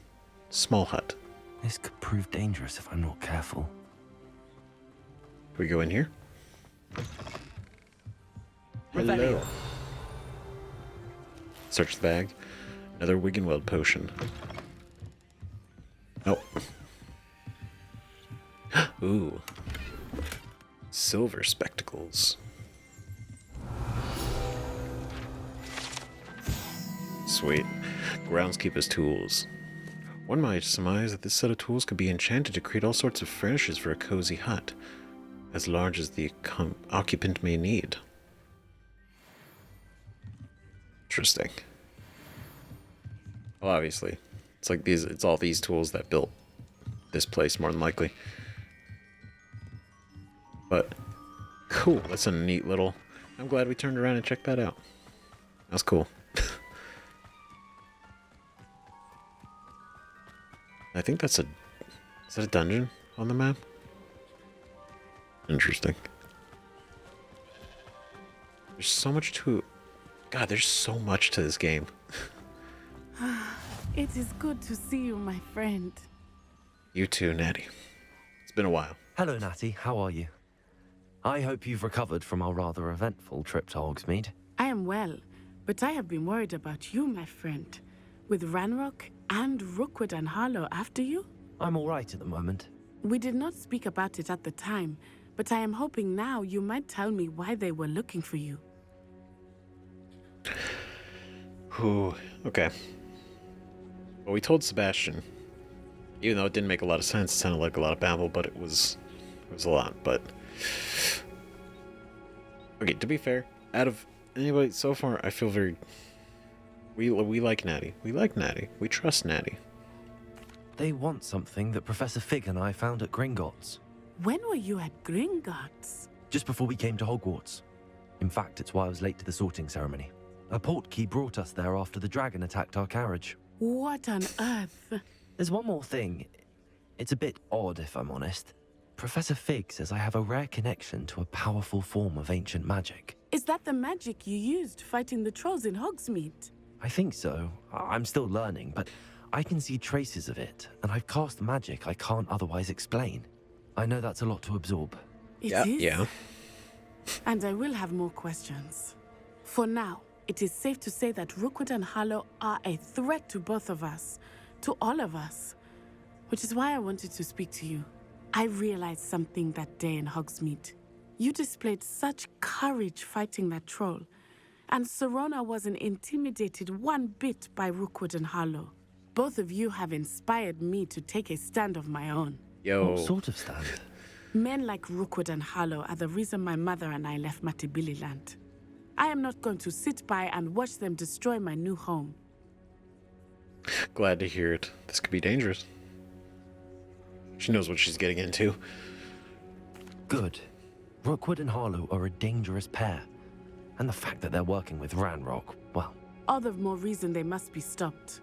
hut. This could prove dangerous if I'm not careful. Can we go in here? Hello. Hello. Search the bag. Another Wiggenweld potion. Nope. Ooh. Silver spectacles. Sweet. Groundskeeper's tools. One might surmise that this set of tools could be enchanted to create all sorts of furnishes for a cozy hut, as large as the occupant may need. Interesting. Well, obviously, it's like these. It's all these tools that built this place, more than likely. But cool. That's a neat little. I'm glad we turned around and checked that out. That's cool. I think that's a. Is that a dungeon on the map? Interesting. There's so much to. God, there's so much to this game. It is good to see you, my friend. You too, Natty. It's been a while. Hello, Natty. How are you? I hope you've recovered from our rather eventful trip to Hogsmeade. I am well, but I have been worried about you, my friend. With Ranrock and Rookwood and Harlow after you? I'm all right at the moment. We did not speak about it at the time, but I am hoping now you might tell me why they were looking for you. Ooh, okay. Well, we told Sebastian, even though it didn't make a lot of sense, it sounded like a lot of babble, but it was a lot. But okay, to be fair, out of anybody so far, I feel very. We like Natty. We like Natty. We trust Natty. They want something that Professor Fig and I found at Gringotts. When were you at Gringotts? Just before we came to Hogwarts. In fact, it's why I was late to the sorting ceremony. A portkey brought us there after the dragon attacked our carriage. What on earth? There's one more thing. It's a bit odd, if I'm honest. Professor Fig says I have a rare connection to a powerful form of ancient magic. Is that the magic you used fighting the trolls in Hogsmeade? I think so. I'm still learning, but I can see traces of it, and I've cast magic I can't otherwise explain. I know that's a lot to absorb. It is. Yeah. And I will have more questions. For now, it is safe to say that Rookwood and Harlow are a threat to both of us, to all of us, which is why I wanted to speak to you. I realized something that day in Hogsmeade. You displayed such courage fighting that troll, and Serona wasn't intimidated one bit by Rookwood and Harlow. Both of you have inspired me to take a stand of my own. Yo. What sort of stand? Men like Rookwood and Harlow are the reason my mother and I left Matibili Land. I am not going to sit by and watch them destroy my new home. Glad to hear it. This could be dangerous. She knows what she's getting into. Good. Rookwood and Harlow are a dangerous pair. And the fact that they're working with Ranrock, well... All the more reason they must be stopped.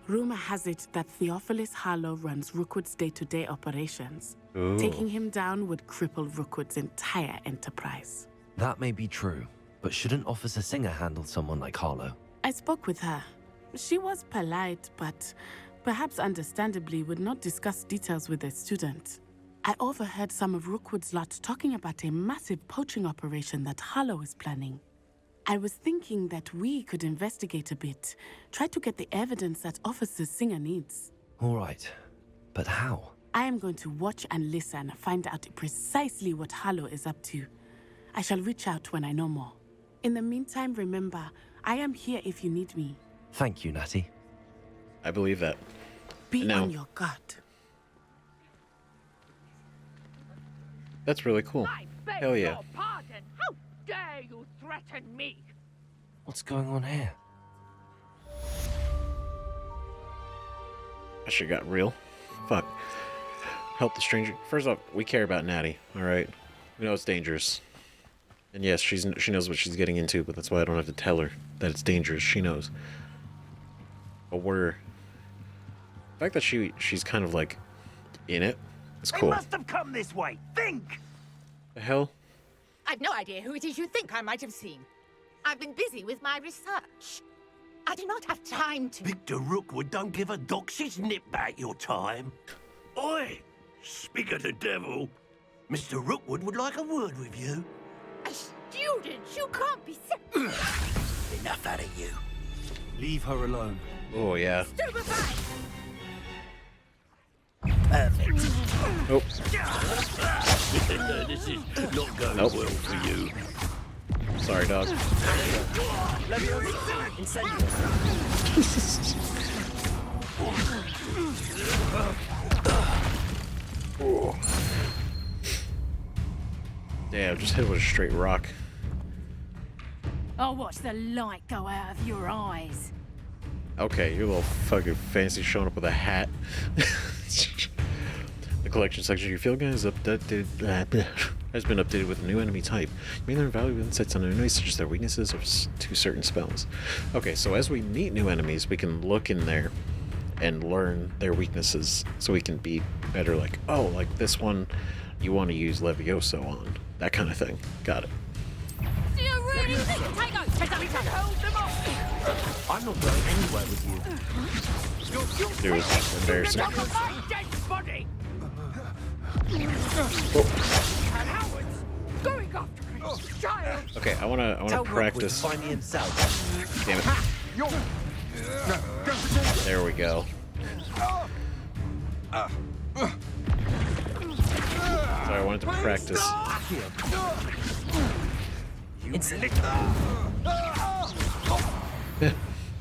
Rumor has it that Theophilus Harlow runs Rookwood's day-to-day operations. Ooh. Taking him down would cripple Rookwood's entire enterprise. That may be true, but shouldn't Officer Singer handle someone like Harlow? I spoke with her. She was polite, but perhaps understandably would not discuss details with a student. I overheard some of Rookwood's lot talking about a massive poaching operation that Harlow is planning. I was thinking that we could investigate a bit, try to get the evidence that Officer Singer needs. All right, but how? I am going to watch and listen, find out precisely what Harlow is up to. I shall reach out when I know more. In the meantime, remember, I am here if you need me. Thank you, Natty. I believe that. Be now, on your guard. That's really cool. Hell yeah. Pardon. How dare you threaten me? What's going on here? That shit got real. Fuck. Help the stranger. First off, we care about Natty, alright? We know it's dangerous. And yes, she knows what she's getting into, but that's why I don't have to tell her that it's dangerous. She knows. But the fact that she's kind of like in it is cool. They must have come this way. Think! The hell? I've no idea who it is you think I might have seen. I've been busy with my research. I do not have time to... Victor Rookwood don't give a doxy's nip back your time. Oi! Speak of the devil. Mr. Rookwood would like a word with you. A student? You can't be... Enough out of you. Leave her alone. Oh, yeah. Stupefy! Perfect. Nope. This is not going Nope. well for you. Sorry, dog. Damn, just hit it with a straight rock. I'll watch the light go out of your eyes. Okay, your little fucking fancy showing up with a hat. The collection section of your field guide is has been updated with a new enemy type. You may learn valuable insights on enemies, such as their weaknesses to certain spells. Okay, so as we meet new enemies, we can look in there and learn their weaknesses, so we can be better. Like, oh, like this one, you want to use Levioso on, that kind of thing. Got it. Do you really think potatoes? Hold them off! I'm not going anywhere with you. Dude, it's embarrassing. My dead body! Cowards! Going after a child! Okay, I wanna practice. Find me himself. Damn it. There we go. Sorry, I wanted to practice.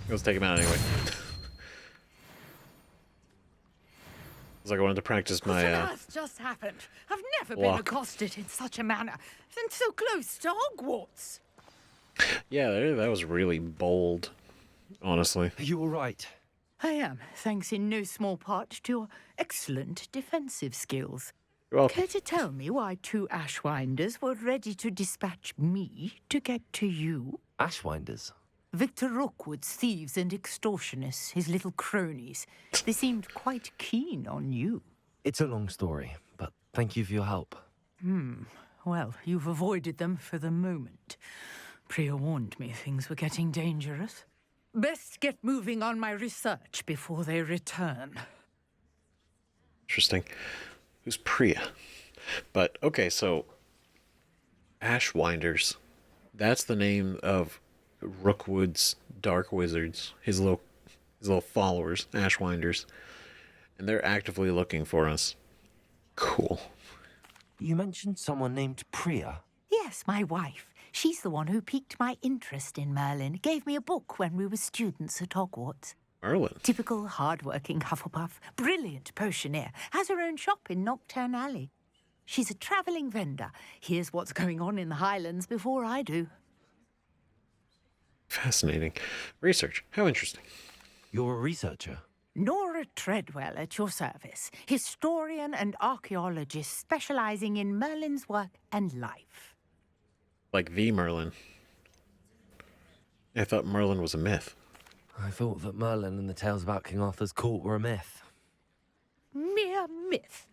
Let's take him out anyway. It's like I wanted to practice my What on earth just happened? I've never been walk. accosted in such a manner, and so close to Hogwarts. Yeah, that was really bold, honestly. You were right. I am, thanks in no small part to your excellent defensive skills. You're welcome. Care to tell me why two Ashwinders were ready to dispatch me to get to you? Ashwinders? Victor Rookwood's thieves and extortionists, his little cronies. They seemed quite keen on you. It's a long story, but thank you for your help. Well, you've avoided them for the moment. Priya warned me things were getting dangerous. Best get moving on my research before they return. Interesting. Who's Priya? But, okay, so... Ashwinders. That's the name of Rookwood's dark wizards. His little followers, Ashwinders. And they're actively looking for us. Cool. You mentioned someone named Priya. Yes, my wife. She's the one who piqued my interest in Merlin. Gave me a book when we were students at Hogwarts. Merlin? Typical hard-working Hufflepuff. Brilliant potioneer. Has her own shop in Nocturne Alley. She's a travelling vendor. Hears what's going on in the Highlands before I do. Fascinating. Research. How interesting. You're a researcher? Nora Treadwell at your service. Historian and archaeologist specialising in Merlin's work and life. Like the Merlin. I thought Merlin was a myth. I thought that Merlin and the tales about King Arthur's court were a myth. Mere myth.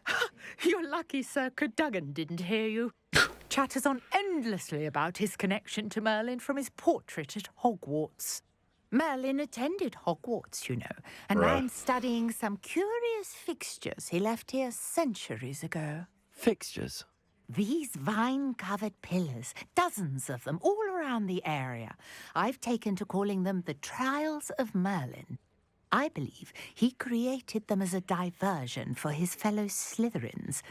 You're lucky Sir Cadogan didn't hear you. Chatters on endlessly about his connection to Merlin from his portrait at Hogwarts. Merlin attended Hogwarts, you know, and Right. I'm studying some curious fixtures he left here centuries ago. Fixtures? These vine-covered pillars, dozens of them, all around the area. I've taken to calling them the Trials of Merlin. I believe he created them as a diversion for his fellow Slytherins.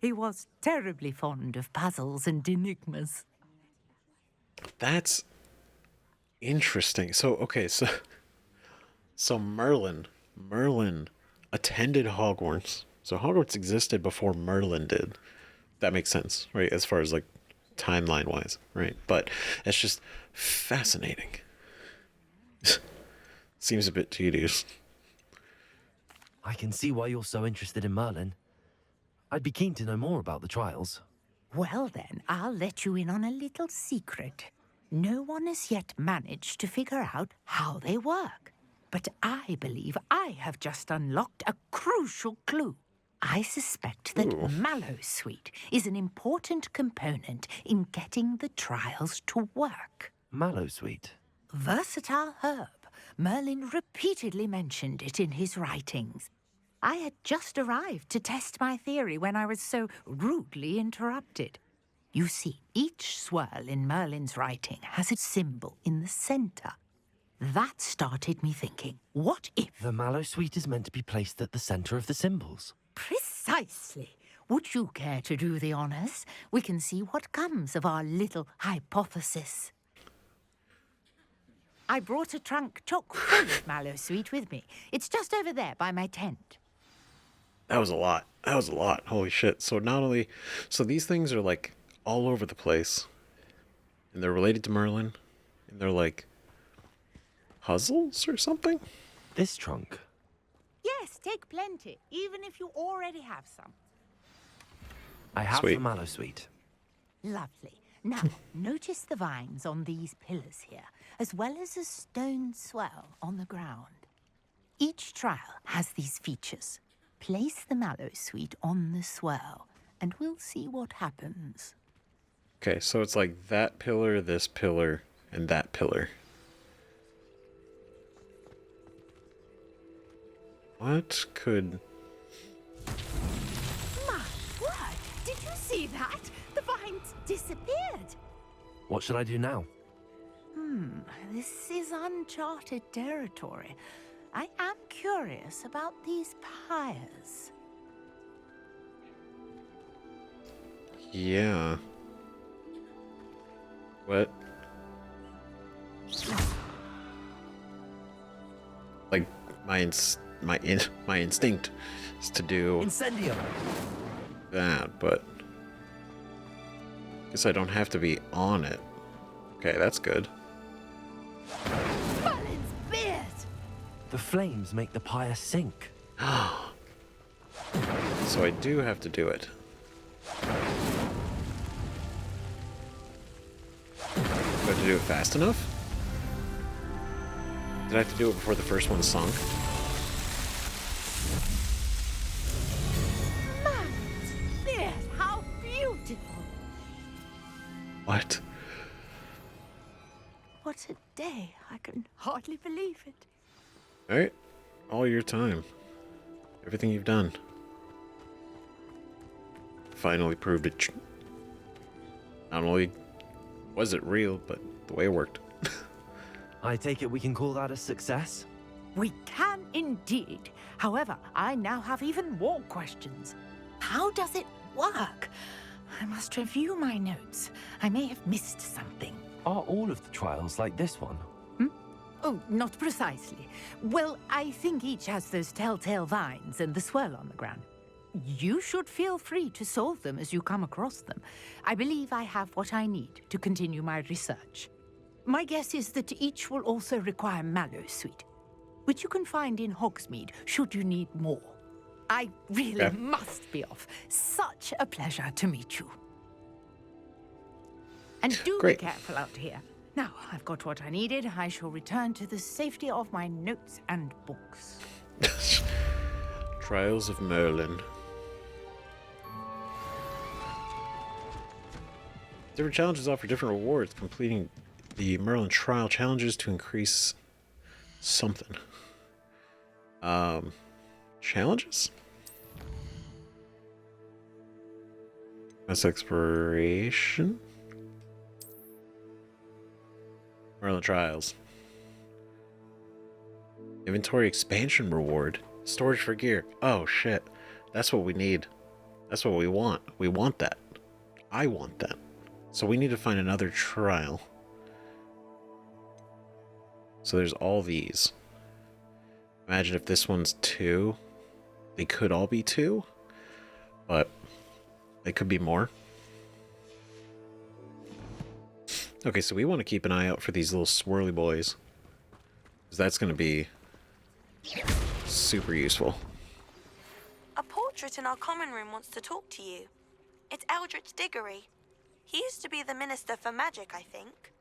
He was terribly fond of puzzles and enigmas. That's interesting. So, okay, so Merlin attended Hogwarts. So Hogwarts existed before Merlin did. That makes sense, right? As far as like timeline wise, right? But it's just fascinating. Seems a bit tedious. I can see why you're so interested in Merlin. I'd be keen to know more about the trials. Well then, I'll let you in on a little secret. No one has yet managed to figure out how they work. But I believe I have just unlocked a crucial clue. I suspect that Mallowsweet is an important component in getting the trials to work. Mallowsweet? Versatile herb. Merlin repeatedly mentioned it in his writings. I had just arrived to test my theory when I was so rudely interrupted. You see, each swirl in Merlin's writing has a symbol in the center. That started me thinking, what if... The Mallowsweet is meant to be placed at the center of the symbols. Precisely. Would you care to do the honors? We can see what comes of our little hypothesis. I brought a trunk chock full of Mallowsweet with me. It's just over there by my tent. That was a lot. That was a lot. Holy shit. So not only... So these things are like all over the place. And they're related to Merlin. And they're like puzzles or something? This trunk? Yes, take plenty, even if you already have some. I have Sweet. the Mallowsweet. Lovely. Now, notice the vines on these pillars here, as well as a stone swell on the ground. Each trial has these features. Place the Mallowsweet on the swell, and we'll see what happens. Okay, so it's like that pillar, this pillar, and that pillar. What could... My word! Did you see that? The vines disappeared. What should I do now? This is uncharted territory. I am curious about these pyres. Yeah. What? Like, my instinct is to do Incendio! that, but... Guess I don't have to be on it. Okay, that's good. Merlin's beard! The flames make the pyre sink. So I do have to do it. Do I have to do it fast enough? Did I have to do it before the first one sunk? Merlin's beard! How beautiful! What? What a day. I can hardly believe it. Alright. All your time. Everything you've done. Finally proved it. Not only was it real, but the way it worked. I take it we can call that a success? We can indeed. However, I now have even more questions. How does it work? I must review my notes. I may have missed something. Are all of the trials like this one? Oh, not precisely. Well, I think each has those telltale vines and the swirl on the ground. You should feel free to solve them as you come across them. I believe I have what I need to continue my research. My guess is that each will also require Mallowsweet, which you can find in Hogsmeade should you need more. I really must be off. Such a pleasure to meet you. And do Great. be careful out here. Now I've got what I needed. I shall return to the safety of my notes and books. Trials of Merlin. Different challenges offer different rewards. Completing the Merlin trial challenges to increase something. Challenges? Mass exploration? Merlin trials. Inventory expansion reward. Storage for gear. Oh shit. That's what we need. That's what we want. We want that. I want that. So we need to find another trial. So there's all these. Imagine if this one's 2. They could all be 2. But they could be more. Okay, so we want to keep an eye out for these little swirly boys. Because that's going to be super useful. A portrait in our common room wants to talk to you. It's Eldritch Diggory. He used to be the Minister for Magic, I think.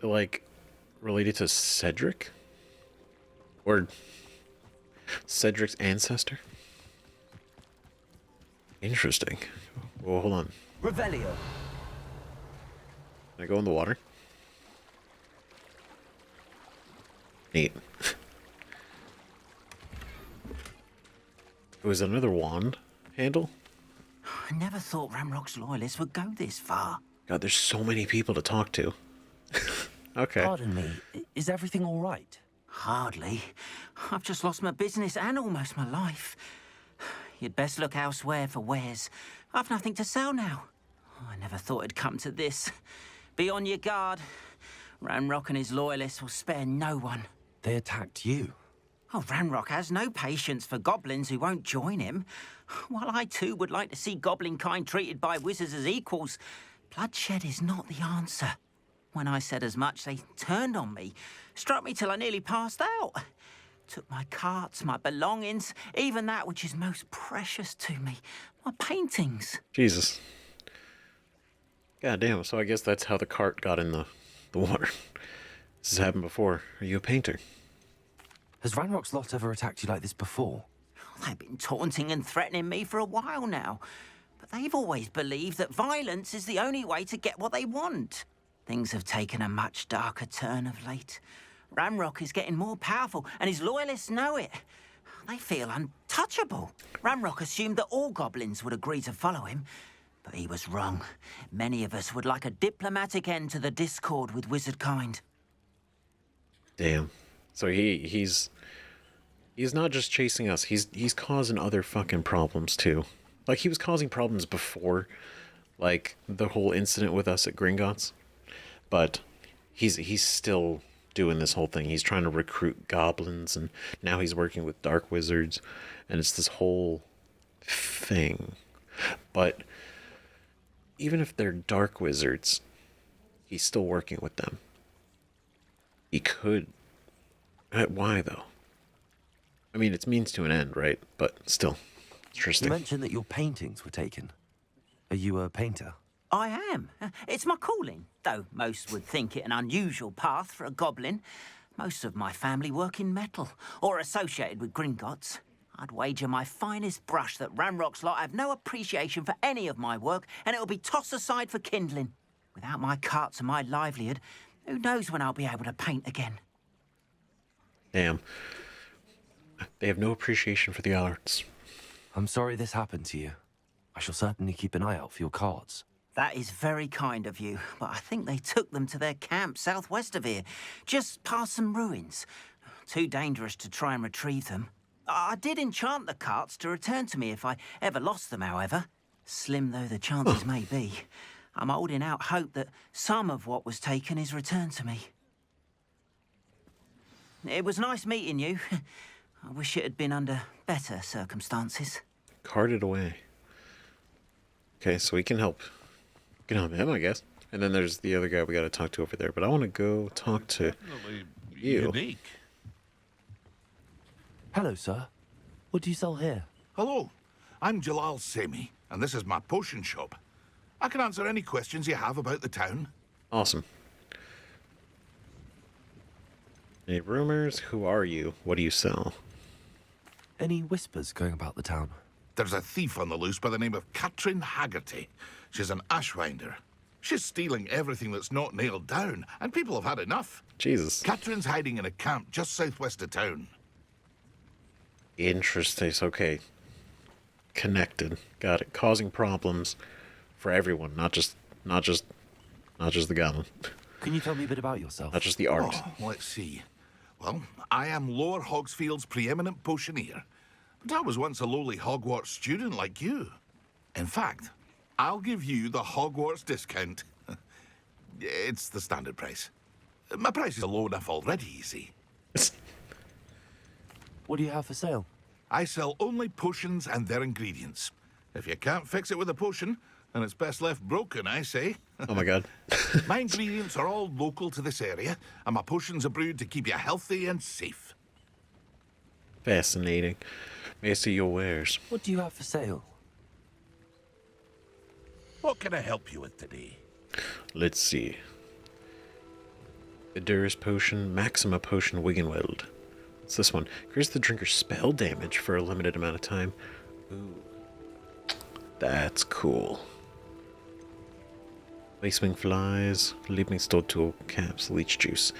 Like, related to Cedric? Or Cedric's ancestor? Interesting. Well, hold on. Revelio. Can I go in the water? Neat. It was another wand handle? I never thought Ramrock's loyalists would go this far. God, there's so many people to talk to. Okay. Pardon me, is everything all right? Hardly. I've just lost my business and almost my life. You'd best look elsewhere for wares. I've nothing to sell now. I never thought it'd come to this. Be on your guard. Ranrock and his loyalists will spare no one. They attacked you. Oh, Ranrock has no patience for goblins who won't join him. While I too would like to see goblin kind treated by wizards as equals, bloodshed is not the answer. When I said as much, they turned on me, struck me till I nearly passed out. Took my carts, my belongings, even that which is most precious to me, my paintings. Jesus. God damn, so I guess that's how the cart got in the water. This has happened before. Are you a painter? Has Ranrock's lot ever attacked you like this before? They've been taunting and threatening me for a while now, but they've always believed that violence is the only way to get what they want. Things have taken a much darker turn of late. Ramrock is getting more powerful, and his loyalists know it. They feel untouchable. Ramrock assumed that all goblins would agree to follow him, but he was wrong. Many of us would like a diplomatic end to the discord with wizard kind. Damn. So he's not just chasing us. He's causing other fucking problems too. Like he was causing problems before, like the whole incident with us at Gringotts. But he's still doing this whole thing. He's trying to recruit goblins, and now he's working with dark wizards, and it's this whole thing. But even if they're dark wizards, he's still working with them. He could. Why though? I mean, it's means to an end, right? But still, interesting. You mentioned that your paintings were taken. Are you a painter? I am. It's my calling, though most would think it an unusual path for a goblin. Most of my family work in metal, or associated with Gringotts. I'd wager my finest brush that Ranrock's lot have no appreciation for any of my work, and it'll be tossed aside for kindling. Without my carts and my livelihood, who knows when I'll be able to paint again. Damn. They have no appreciation for the arts. I'm sorry this happened to you. I shall certainly keep an eye out for your cards. That is very kind of you, but I think they took them to their camp southwest of here, just past some ruins. Too dangerous to try and retrieve them. I did enchant the carts to return to me if I ever lost them, however. Slim though the chances may be, I'm holding out hope that some of what was taken is returned to me. It was nice meeting you. I wish it had been under better circumstances. Carted away. Okay, so we can help. We can help him, I guess. And then there's the other guy we got to talk to over there. But I want to go talk to you. Unique. Hello, sir. What do you sell here? Hello, I'm Jalal Semi, and this is my potion shop. I can answer any questions you have about the town. Awesome. Any rumors? Who are you? What do you sell? Any whispers going about the town? There's a thief on the loose by the name of Katrin Haggerty. She's an ashwinder. She's stealing everything that's not nailed down, and people have had enough. Jesus. Katrin's hiding in a camp just southwest of town. Interesting. Okay. Connected. Got it. Causing problems for everyone, not just the goblin. Can you tell me a bit about yourself? Not just the art. Oh, let's see. Well, I am Lower Hogsfield's preeminent potioneer. But I was once a lowly Hogwarts student like you. In fact, I'll give you the Hogwarts discount. It's the standard price. My prices are low enough already, you see. What do you have for sale? I sell only potions and their ingredients. If you can't fix it with a potion, then it's best left broken, I say. Oh my god. My ingredients are all local to this area, and my potions are brewed to keep you healthy and safe. Fascinating. May I see your wares? What do you have for sale? What can I help you with today? Let's see. Edurus Potion, Maxima Potion, Wiggenweld. What's this one? Increase the drinker's spell damage for a limited amount of time. Ooh. That's cool. Lacewing Flies, Leaping Stool Tool Caps, Leech Juice.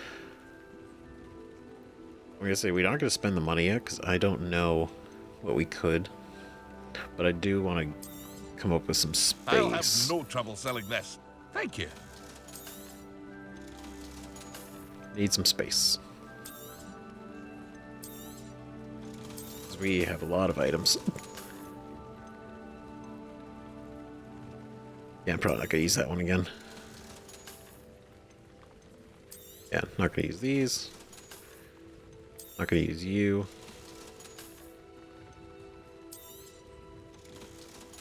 I'm gonna say we're not gonna spend the money yet because I don't know what we could. But I do want to come up with some space. I'll have no trouble selling this. Thank you. Need some space. Because we have a lot of items. Yeah, I'm probably not going to use that one again. Yeah, not going to use these. Not going to use you.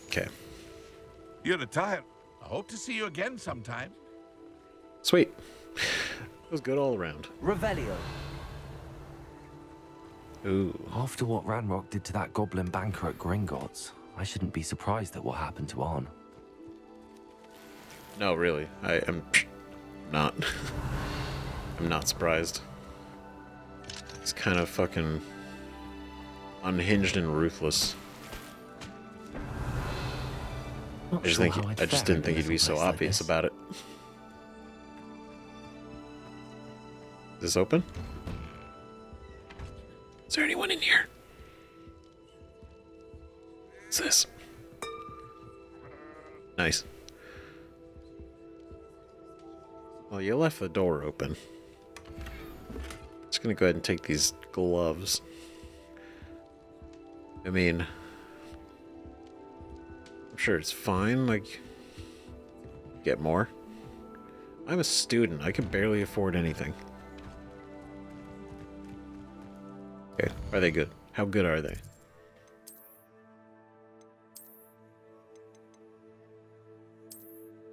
Okay. You're retired. I hope to see you again sometime. Sweet. It was good all around. Revelio. Ooh. After what Ranrock did to that goblin banker at Gringotts, I shouldn't be surprised at what happened to Arn. No, really. I am not. I'm not surprised. It's kind of fucking unhinged and ruthless. I just didn't think he'd be so obvious about it. Is this open? Is there anyone in here? What's this? Nice. Well, you left the door open. Just gonna go ahead and take these gloves. I mean, I'm sure it's fine, like, get more. I'm a student, I can barely afford anything. Okay, are they good? How good are they?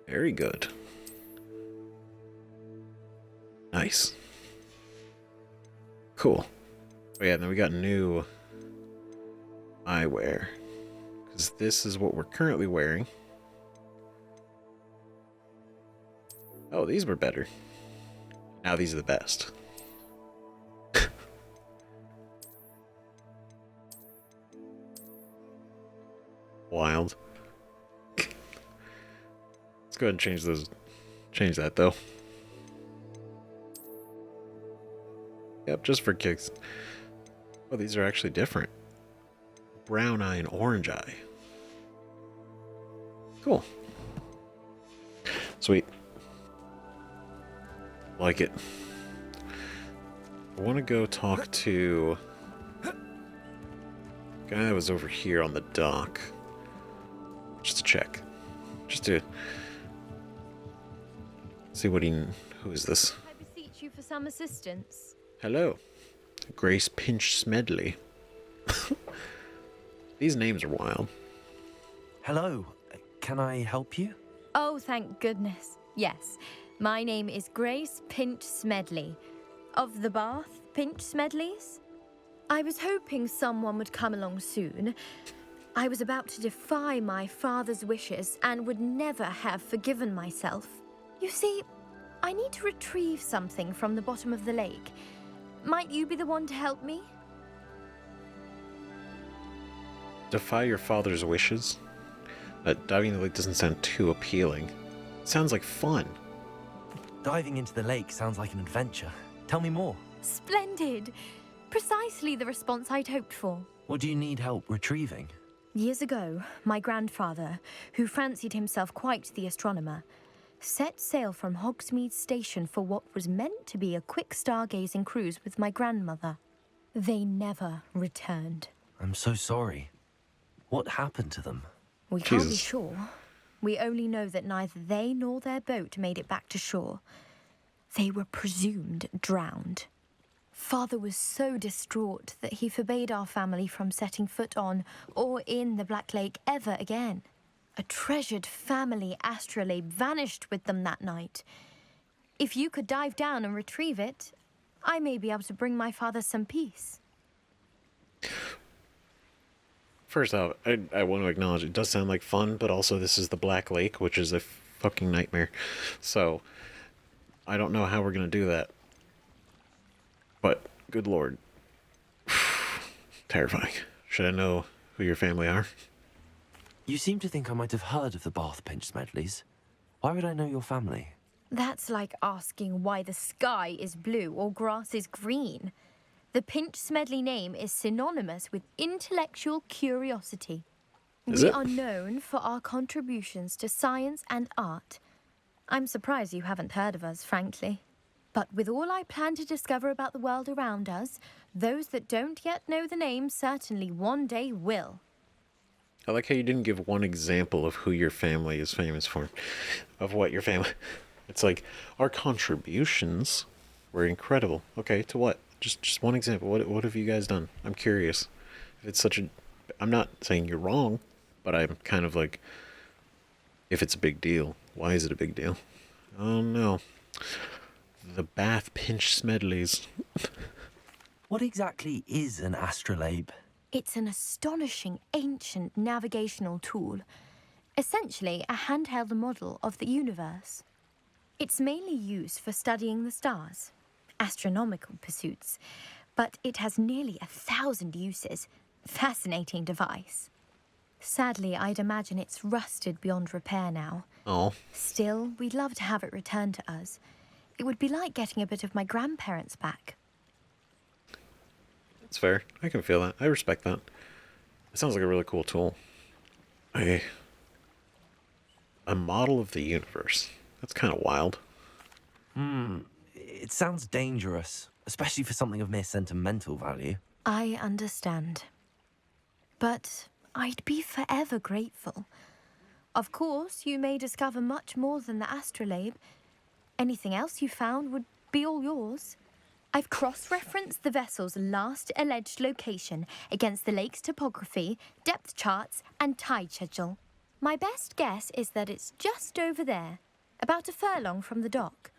Very good. Nice. Cool. Oh yeah, and then we got new eyewear. Because this is what we're currently wearing. Oh, these were better. Now these are the best. Wild. Let's go ahead and change those. Change that though. Yep, just for kicks. Oh, these are actually different. Brown eye and orange eye. Cool. Sweet. Like it. I want to go talk to the guy that was over here on the dock. Just to check. Just to see what who is this? I beseech you for some assistance. Hello. Grace Pinch Smedley. These names are wild. Hello. Can I help you? Oh, thank goodness. Yes. My name is Grace Pinch Smedley. Of the Bath Pinch Smedleys? I was hoping someone would come along soon. I was about to defy my father's wishes and would never have forgiven myself. You see, I need to retrieve something from the bottom of the lake. Might you be the one to help me? Defy your father's wishes? Diving in the lake doesn't sound too appealing. It sounds like fun. Diving into the lake sounds like an adventure. Tell me more. Splendid! Precisely the response I'd hoped for. What do you need help retrieving? Years ago, my grandfather, who fancied himself quite the astronomer, set sail from Hogsmeade Station for what was meant to be a quick stargazing cruise with my grandmother. They never returned. I'm so sorry. What happened to them? We can't be sure. We only know that neither they nor their boat made it back to shore. They were presumed drowned. Father was so distraught that he forbade our family from setting foot on or in the Black Lake ever again. A treasured family astrolabe vanished with them that night. If you could dive down and retrieve it, I may be able to bring my father some peace. First off, I want to acknowledge it does sound like fun, but also this is the Black Lake, which is a fucking nightmare. So, I don't know how we're going to do that. But, good lord. Terrifying. Should I know who your family are? You seem to think I might have heard of the Bath Pinch Smedleys. Why would I know your family? That's like asking why the sky is blue or grass is green. The Pinch Smedley name is synonymous with intellectual curiosity. We are known for our contributions to science and art. I'm surprised you haven't heard of us, frankly. But with all I plan to discover about the world around us, those that don't yet know the name certainly one day will. I like how you didn't give one example of who your family is famous for. Of what your family... It's like, our contributions were incredible. Okay, to what? Just one example. What have you guys done? I'm curious. If it's such a... I'm not saying you're wrong, but I'm kind of like... If it's a big deal, why is it a big deal? Oh no. The Bath Pinch Smedleys. What exactly is an astrolabe? It's an astonishing ancient navigational tool. Essentially, a handheld model of the universe. It's mainly used for studying the stars, astronomical pursuits, but it has nearly 1,000 uses. Fascinating device. Sadly, I'd imagine it's rusted beyond repair now. Oh. Still, we'd love to have it returned to us. It would be like getting a bit of my grandparents back. That's fair. I can feel that. I respect that. It sounds like a really cool tool. A model of the universe. That's kind of wild. It sounds dangerous, especially for something of mere sentimental value. I understand. But I'd be forever grateful. Of course, you may discover much more than the astrolabe. Anything else you found would be all yours. I've cross-referenced the vessel's last alleged location against the lake's topography, depth charts, and tide schedule. My best guess is that it's just over there, about a furlong from the dock.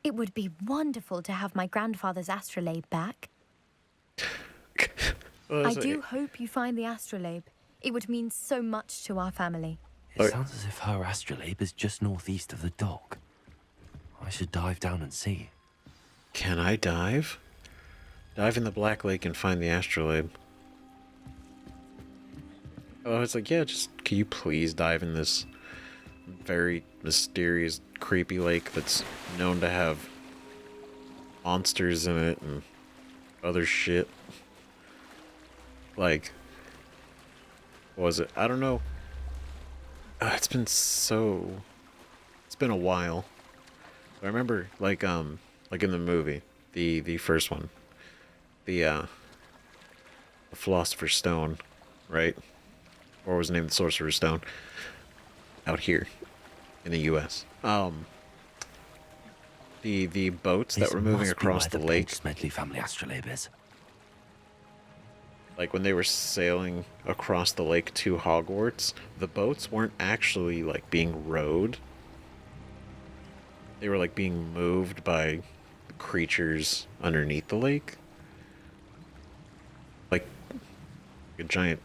It would be wonderful to have my grandfather's astrolabe back. I do hope you find the astrolabe. It would mean so much to our family. It sounds as if her astrolabe is just northeast of the dock. I should dive down and see. Can I dive? Dive in the Black Lake and find the astrolabe. Oh, it's like, yeah, just, can you please dive in this very mysterious, creepy lake that's known to have monsters in it and other shit? Like, what was it? I don't know. It's been a while. I remember, like in the movie, the first one, the Philosopher's Stone, right? Or was it named the Sorcerer's Stone? Out here, in the U.S. The boats that were moving across the lake. Smedley family astrolabe is. Like when they were sailing across the lake to Hogwarts, the boats weren't actually like being rowed. They were like being moved by creatures underneath the lake. Like a giant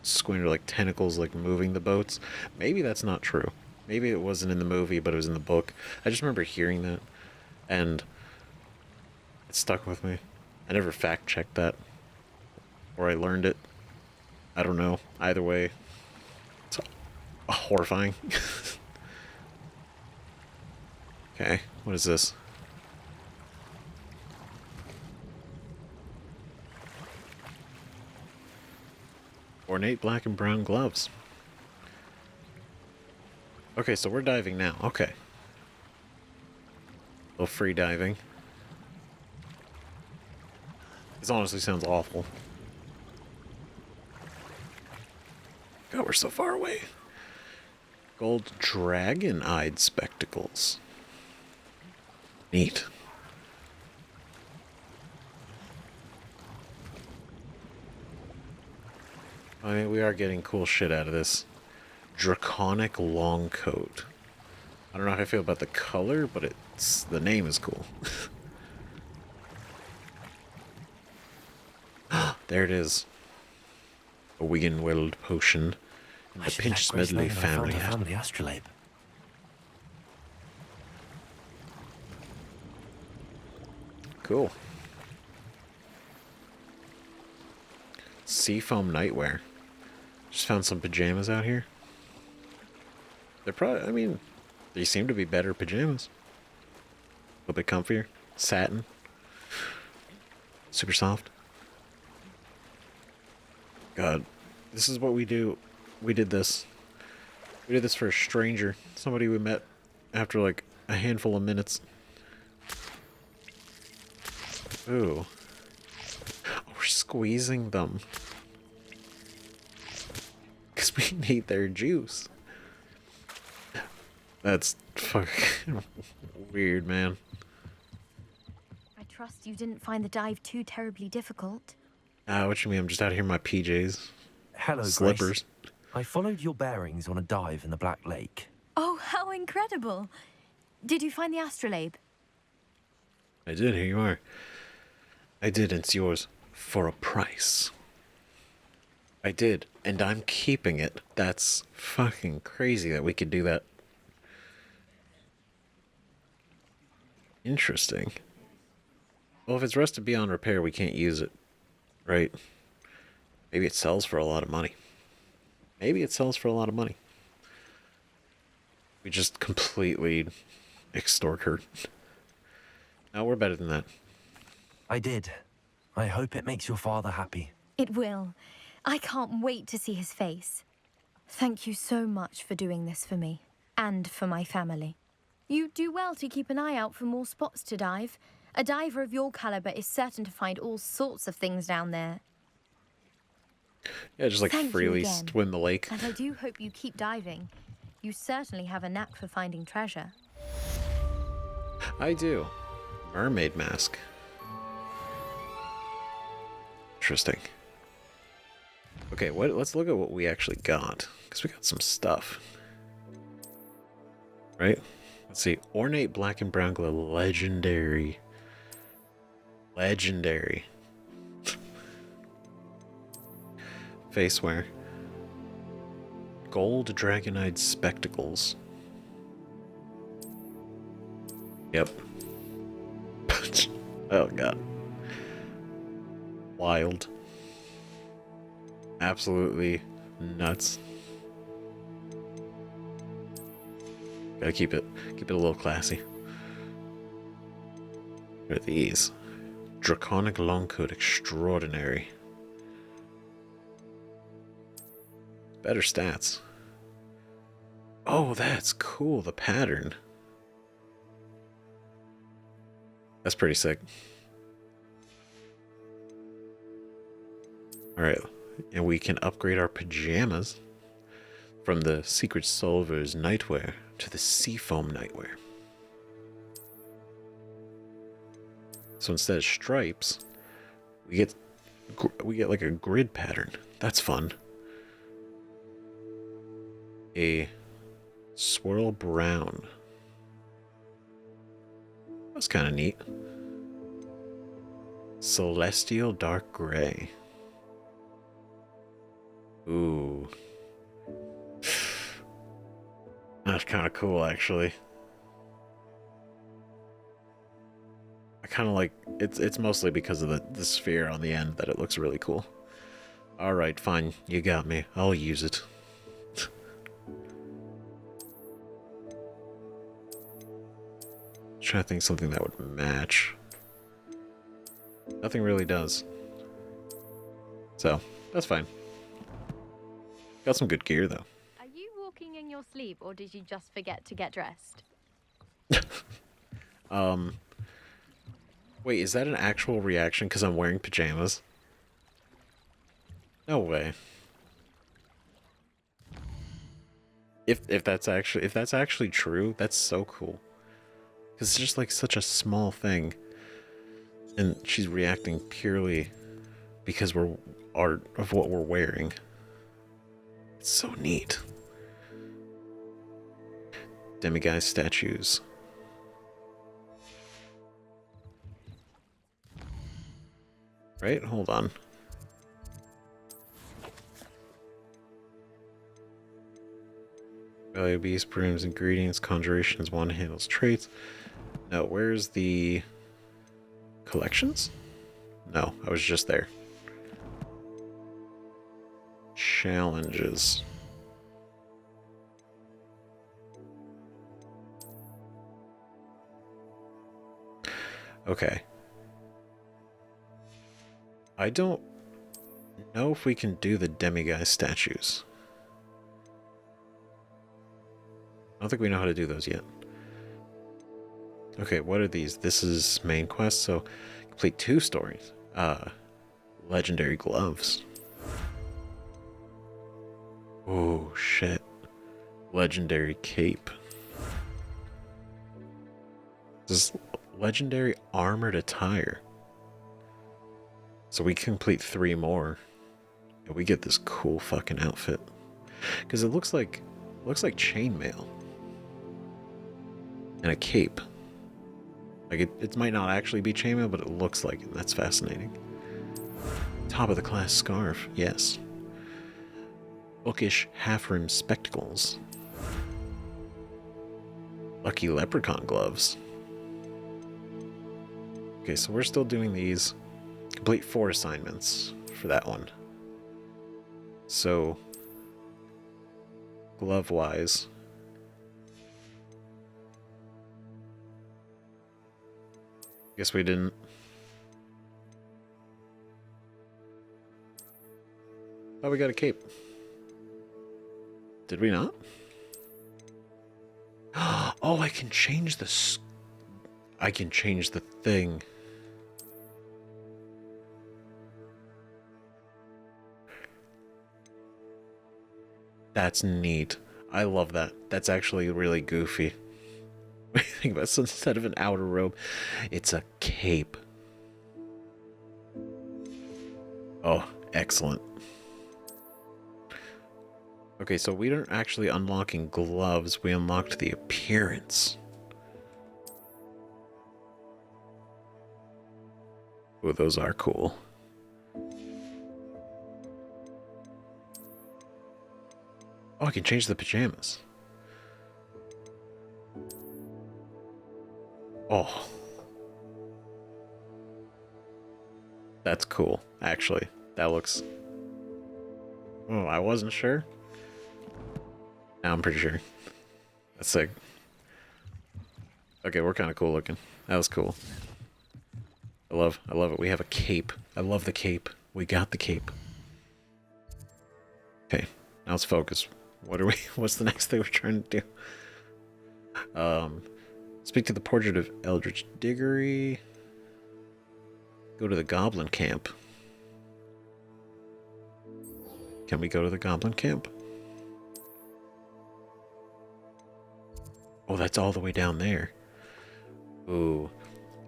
squinter, like tentacles, like moving the boats. Maybe that's not true. Maybe it wasn't in the movie, but it was in the book. I just remember hearing that, and it stuck with me. I never fact-checked that, or I learned it. I don't know. Either way, it's horrifying. Okay, what is this? Ornate black and brown gloves. Okay, so we're diving now. Okay. A little free diving. This honestly sounds awful. God, we're so far away. Gold dragon-eyed spectacles. Neat. I mean, we are getting cool shit out of this. Draconic long coat. I don't know how I feel about the color, but the name is cool. There it is. A Wiggenweld potion. And the Pinch Smedley family astrolabe. Cool. Seafoam nightwear. Just found some pajamas out here. They're probably, I mean, they seem to be better pajamas. A little bit comfier. Satin. Super soft. God, this is what we do. We did this. We did this for a stranger. Somebody we met after like a handful of minutes. Ooh. Oh, we're squeezing them. Because we need their juice. That's fucking weird, man. I trust you didn't find the dive too terribly difficult. What you mean? I'm just out here in my PJs. Hello, Slippers. Grace. I followed your bearings on a dive in the Black Lake. Oh, how incredible! Did you find the astrolabe? I did, here you are. I did, and it's yours for a price. I did, and I'm keeping it. That's fucking crazy that we could do that. Interesting. Well, if it's rusted beyond repair, we can't use it. Right? Maybe it sells for a lot of money. Maybe it sells for a lot of money. We just completely extort her. No, we're better than that. I did. I hope it makes your father happy. It will. I can't wait to see his face. Thank you so much for doing this for me. And for my family. You do well to keep an eye out for more spots to dive. A diver of your caliber is certain to find all sorts of things down there. Yeah, just like Thank you freely again. swim the lake. And I do hope you keep diving. You certainly have a knack for finding treasure. I do. Mermaid mask. Interesting. Okay, let's look at what we actually got. Because we got some stuff. Right? Let's see. Ornate black and brown glow. Legendary. Legendary. Facewear. Gold dragon-eyed spectacles. Yep. Oh god. Wild. Absolutely nuts. Gotta keep it a little classy. What are these? Draconic Longcoat Extraordinary. Better stats. Oh, that's cool, the pattern. That's pretty sick. Alright, and we can upgrade our pajamas from the Secret Solver's nightwear to the Seafoam nightwear. So instead of stripes, we get like a grid pattern. That's fun. A swirl brown. That's kind of neat. Celestial dark gray. Ooh. That's kind of cool, actually. I kind of like it's mostly because of the sphere on the end that it looks really cool. All right, fine. You got me. I'll use it. Trying to think something that would match. Nothing really does. So, that's fine. Got some good gear, though. Are you walking in your sleep, or did you just forget to get dressed? Wait, is that an actual reaction because I'm wearing pajamas? No way. If that's actually true, that's so cool. Because it's just like such a small thing. And she's reacting purely because we're of what we're wearing. It's so neat. Demiguise statues. Right? Hold on. Value beast, brooms, ingredients, conjurations, one handles traits. No, where's the collections? No, I was just there. Challenges. Okay. I don't know if we can do the demiguise statues. I don't think we know how to do those yet. Okay, what are these? This is main quest, so complete 2 stories. Legendary gloves. Oh, shit. Legendary cape. This is legendary armored attire. So we complete 3 more. And we get this cool fucking outfit. Because it looks like chainmail. And a cape. Like it might not actually be chainmail, but it looks like it. That's fascinating. Top of the class scarf, yes. Bookish half-rim spectacles. Lucky leprechaun gloves. Okay, so we're still doing these. Complete 4 assignments for that one. So, glove-wise, guess we didn't. Oh, we got a cape. Did we not? Oh, I can change this. I can change the thing. That's neat. I love that. That's actually really goofy. Think about this, instead of an outer robe, it's a cape. Oh, excellent. Okay, so we aren't actually unlocking gloves. We unlocked the appearance. Oh, those are cool. Oh, I can change the pajamas. Oh. That's cool, actually. That looks... Oh, I wasn't sure. Now I'm pretty sure. That's sick. Okay, we're kind of cool looking. That was cool. I love it. We have a cape. I love the cape. We got the cape. Okay, now let's focus. What's the next thing we're trying to do? Speak to the portrait of Eldritch Diggory. Go to the Goblin Camp. Can we go to the Goblin Camp? Oh, that's all the way down there. Ooh.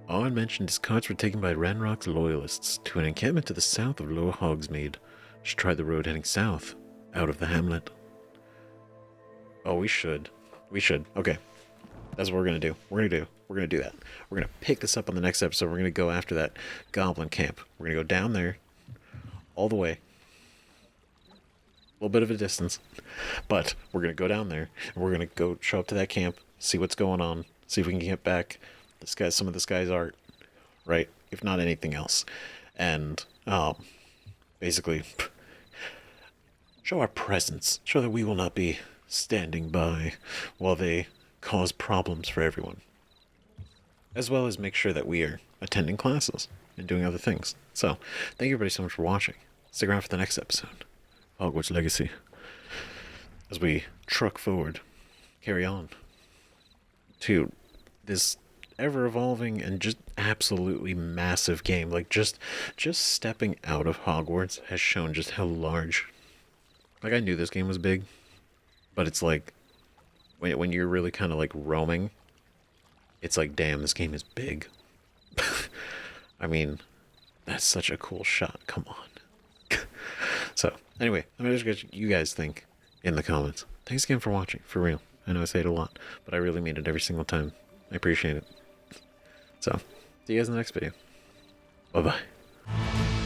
Owen mentioned his carts were taken by Ranrock's loyalists to an encampment to the south of Lower Hogsmeade. Should try the road heading south, out of the hamlet. Oh, we should. We should. Okay. That's what we're going to do. We're going to do that. We're going to pick this up on the next episode. We're going to go after that Goblin Camp. We're going to go down there, all the way. little bit of a distance. But we're going to go down there, and we're going to go show up to that camp, see what's going on, see if we can get back some of this guy's art, right? If not anything else. And basically show our presence, show that we will not be standing by while they cause problems for everyone. As well as make sure that we are attending classes and doing other things. So, thank you everybody so much for watching. Stick around for the next episode, Hogwarts Legacy, as we truck forward, carry on to this ever-evolving and just absolutely massive game. Like, just stepping out of Hogwarts has shown just how large. Like, I knew this game was big, but it's like, when you're really kind of like roaming, it's like, damn, this game is big. I mean, that's such a cool shot. Come on. So, anyway, I'm going to just get you guys think in the comments. Thanks again for watching, for real. I know I say it a lot, but I really mean it every single time. I appreciate it. So, see you guys in the next video. Bye-bye.